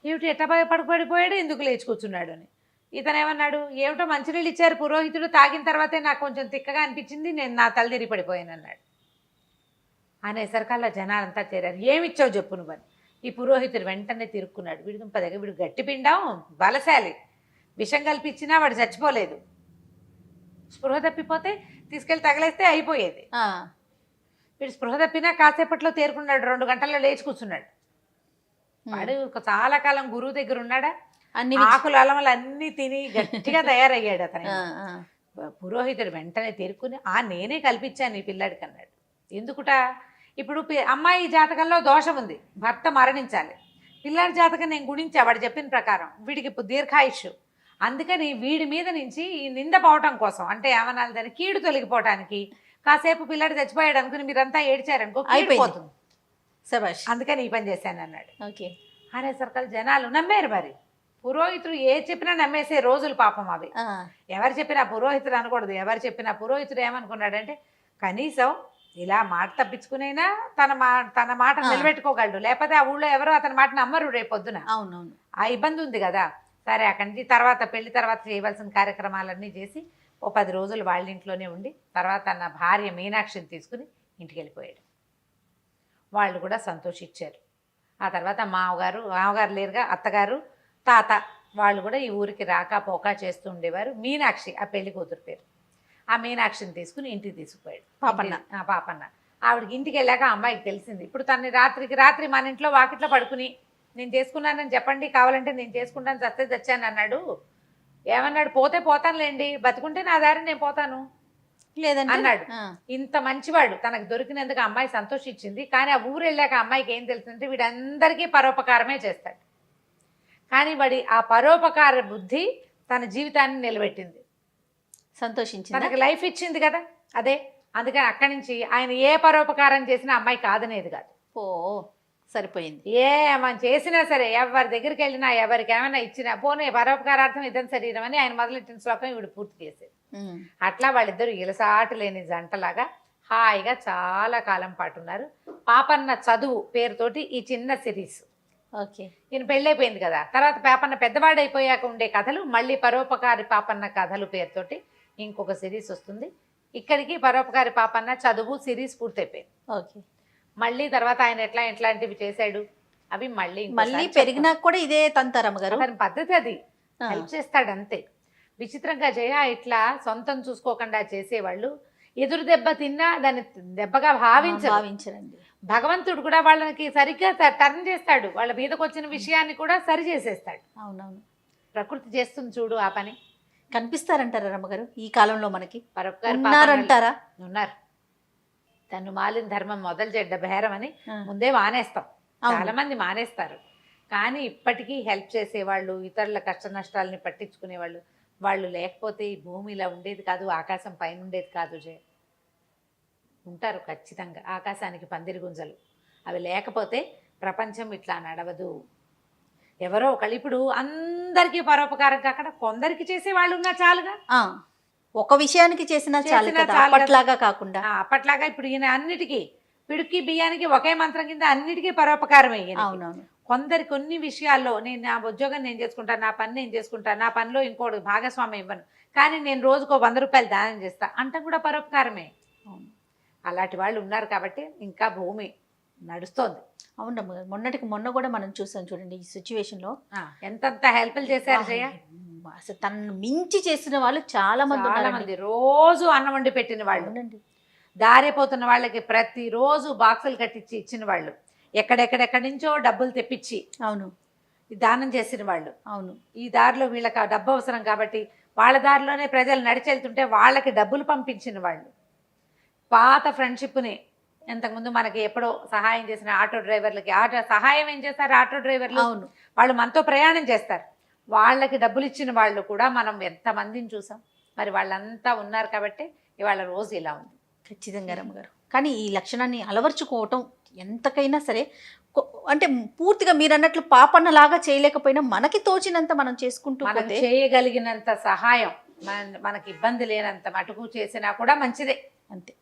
ఏమిటి ఎట్లా పడిపోయాడు, ఎందుకు లేచుకూర్చున్నాడు అని. ఇతను ఏమన్నాడు, ఏమిటో మంచినీళ్ళు ఇచ్చారు పురోహితుడు, తాగిన తర్వాతే నాకు కొంచెం తిక్కగా అనిపించింది, నేను నా తల తిరిగి పడిపోయాను అన్నాడు. అనేసరికల్లా జనాలంతా చేరారు. ఏమిచ్చావు చెప్పు నువ్వని. ఈ పురోహితుడు వెంటనే తిరుక్కున్నాడు. వీడి దుంప దగ్గర వీడు గట్టి పిండాం, బలశాలి, విషం కల్పించినా వాడు చచ్చిపోలేదు. స్పృహ తప్పిపోతే తీసుకెళ్ళి తగలేస్తే అయిపోయేది. వీడు స్పృహ తప్పినా కాసేపట్లో తేరుకున్నాడు. 2 గంటల్లో లేచి కూర్చున్నాడు. వాడు చాలా కాలం గురువు దగ్గర ఉన్నాడా, అన్ని ఆకులు అలమలు అన్ని తిని గట్టిగా తయారయ్యాడు అతను. పురోహితుడు వెంటనే తేరుకుని నేనే కల్పించాను ఈ పిల్లాడికి అన్నాడు. ఎందుకుట, ఇప్పుడు అమ్మాయి జాతకంలో దోషం ఉంది, భర్త మరణించాలి. పిల్లాడి జాతకం నేను గుణించా వాడు చెప్పిన ప్రకారం. వీడికి ఇప్పుడు దీర్ఘాయుష్యు. అందుకని వీడి మీద నుంచి ఈ నింద పోవటం కోసం, అంటే ఏమనాలి దాన్ని, కీడు తొలగిపోవటానికి కాసేపు పిల్లాడు చచ్చిపోయాడు అనుకుని మీరంతా ఏడ్చారనుకో అయిపోతుంది. శభాష్. అందుకని ఈ పని చేశాను అన్నాడు. ఓకే. అనేసరికి జనాలు నమ్మారు. మరి పురోహితుడు ఏ చెప్పినా నమ్మేసే రోజులు పాపం అవి. ఎవరు చెప్పినా పురోహితుడు అనకూడదు. ఎవరు చెప్పినా పురోహితుడు ఏమనుకున్నాడంటే కనీసం ఇలా మాట తప్పించుకునైనా తన మాట నిలబెట్టుకోగలడు, లేకపోతే ఆ ఊళ్ళో ఎవరో అతని మాట నమ్మరు రేపొద్దున. అవునవును, ఆ ఇబ్బంది ఉంది కదా. సరే అక్కడి నుంచి తర్వాత పెళ్లి తర్వాత చేయవలసిన కార్యక్రమాలన్నీ చేసి ఓ 10 రోజులు వాళ్ళ ఇంట్లోనే ఉండి తర్వాత తన భార్య మీనాక్షిని తీసుకుని ఇంటికి వెళ్ళిపోయాడు. వాళ్ళు కూడా సంతోషించారు. ఆ తర్వాత మామగారు లేరుగా, అత్తగారు, తాత వాళ్ళు కూడా ఈ ఊరికి రాక పోక చేస్తూ ఉండేవారు. మీనాక్షి ఆ పెళ్లి కూతురు పేరు. ఆ మీనాక్షిని తీసుకుని ఇంటికి తీసుకుపోయాడు పాపన్న. ఆవిడకి ఇంటికి వెళ్ళాక అమ్మాయికి తెలిసింది. ఇప్పుడు తనని రాత్రి మన ఇంట్లో వాకిట్లో పడుకుని నేను చేసుకున్నానని చెప్పండి, కావాలంటే నేను చేసుకుంటాను, చస్తే చచ్చాను అన్నాడు. ఏమన్నాడు, పోతే పోతానులేండి, బతుకుంటే నా దారి నేను పోతాను లేదండి అన్నాడు. ఇంత మంచివాడు, తనకు దొరికినందుకు అమ్మాయి సంతోషించింది. కానీ ఆ ఊరు వెళ్ళాక అమ్మాయికి ఏం తెలిసిందంటే వీడందరికీ పరోపకారమే చేస్తాడు. కానీ వాడి ఆ పరోపకార బుద్ధి తన జీవితాన్ని నిలబెట్టింది, సంతోషించింది, తనకి లైఫ్ ఇచ్చింది కదా అదే. అందుకని అక్కడి నుంచి ఆయన ఏ పరోపకారం చేసినా అమ్మాయి కాదనేది కాదు. సరిపోయింది. మనం చేసినా సరే ఎవరి దగ్గరికి వెళ్ళినా ఎవరికి ఏమైనా ఇచ్చినా పోనీ పరోపకారార్థం ఇదని శరీరం అని ఆయన మొదలెట్టిన శ్లోకం ఇవిడు పూర్తి చేసేది. అట్లా వాళ్ళిద్దరు ఇలసాటు లేని జంటలాగా హాయిగా చాలా కాలం పాటు ఉన్నారు. పాపన్న చదువు పేరుతోటి ఈ చిన్న సిరీస్. ఓకే. ఈయన పెళ్ళైపోయింది కదా, తర్వాత పాపన్న పెద్దవాడైపోయాక ఉండే కథలు, మళ్ళీ పరోపకారి పాపన్న కథలు పేరుతోటి ఇంకొక సిరీస్ వస్తుంది. ఇక్కడికి పరోపకారి పాపన్న చదువు సిరీస్ పూర్తయిపోయింది. ఓకే. మళ్ళీ తర్వాత ఆయన ఎట్లాంటివి చేశాడు అవి మళ్ళీ పెరిగినాక కూడా ఇదే తంతారమ్మ గారు తన పద్ధతి, అది హెల్ప్ చేస్తాడు అంతే. విచిత్రంగా జయ ఇట్లా సొంతం చూసుకోకుండా చేసేవాళ్ళు ఎదురు దెబ్బ తిన్నా దాన్ని దెబ్బగా భావించరండి. భగవంతుడు కూడా వాళ్ళకి సరిగ్గా టర్న్ చేస్తాడు, వాళ్ళ మీదకి వచ్చిన విషయాన్ని కూడా సరి చేసేస్తాడు. అవునవును, ప్రకృతి చేస్తుంది చూడు ఆ పని. కనిపిస్తారంటారా రమ్మగారు ఈ కాలంలో మనకి? ఉన్నారంటారా? ఉన్నారు. తను మాలిన ధర్మం మొదలు చెడ్డ బేరం అని ముందే మానేస్తాం, చాలా మంది మానేస్తారు. కానీ ఇప్పటికీ హెల్ప్ చేసేవాళ్ళు, ఇతరుల కష్ట నష్టాలని పట్టించుకునేవాళ్ళు వాళ్ళు లేకపోతే ఈ భూమి ఇలా ఉండేది కాదు, ఆకాశం పైన ఉండేది కాదు. జయ ఉంటారు ఖచ్చితంగా. ఆకాశానికి పందిరి గుంజలు అవి లేకపోతే ప్రపంచం ఇట్లా నడవదు. ఎవరో ఒకళ్ళు ఇప్పుడు అందరికీ పరోపకారం కాకుండా కొందరికి చేసే వాళ్ళు ఉన్నా చాలుగా. ఒక విషయానికి చేసినా చాలు, అప్పట్లాగా కాకుండా. అప్పట్లాగా ఇప్పుడు ఈయన అన్నిటికీ పిడుక్కి బియ్యానికి ఒకే మంత్రం కింద అన్నిటికీ పరోపకారం అయ్యింది. అవునవును. కొన్ని విషయాల్లో నేను నా ఉద్యోగం నేను చేసుకుంటాను, నా పని నేను చేసుకుంటాను, నా పనిలో ఇంకోటి భాగస్వామ్యం ఇవ్వను, కానీ నేను రోజుకో 100 రూపాయలు దానం చేస్తా అంటే కూడా పరోపకారమే. అలాంటి వాళ్ళు ఉన్నారు కాబట్టి ఇంకా భూమి నడుస్తోంది. అవునమ్మ, మొన్న కూడా మనం చూసాం చూడండి ఈ సిచ్యువేషన్ లో ఎంతంత హెల్ప్లు చేశారు జయ. అసలు తనను మించి చేసిన వాళ్ళు చాలా మంది, రోజు అన్నం వండి పెట్టిన వాళ్ళు, దారిపోతున్న వాళ్ళకి ప్రతిరోజు బాక్సులు కట్టించి ఇచ్చిన వాళ్ళు, ఎక్కడెక్కడెక్కడి నుంచో డబ్బులు తెప్పించి అవును దానం చేసిన వాళ్ళు. అవును. ఈ దారిలో వీళ్ళకి ఆ డబ్బు అవసరం కాబట్టి వాళ్ళ దారిలోనే ప్రజలు నడిచెళ్తుంటే వాళ్ళకి డబ్బులు పంపించిన వాళ్ళు. పాత ఫ్రెండ్షిప్ని ఇంతకుముందు మనకి ఎప్పుడో సహాయం చేసిన ఆటో డ్రైవర్లకి సహాయం ఏం చేస్తారు ఆటో డ్రైవర్లు, అవును, వాళ్ళు మనతో ప్రయాణం చేస్తారు, వాళ్ళకి డబ్బులు ఇచ్చిన వాళ్ళు కూడా మనం ఎంతమందిని చూసాం. మరి వాళ్ళంతా ఉన్నారు కాబట్టి ఇవాళ రోజు ఇలా ఉంది. ఖచ్చితంగా రమ్మగారు. కానీ ఈ లక్షణాన్ని అలవర్చుకోవటం ఎంతకైనా సరే, అంటే పూర్తిగా మీరు అన్నట్లు పాపన్నలాగా చేయలేకపోయినా మనకి తోచినంత మనం చేసుకుంటూ చేయగలిగినంత సహాయం, మనకి ఇబ్బంది లేనంత మటుకు చేసినా కూడా మంచిదే. అంతే.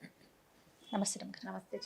నమస్తే. నమస్తే.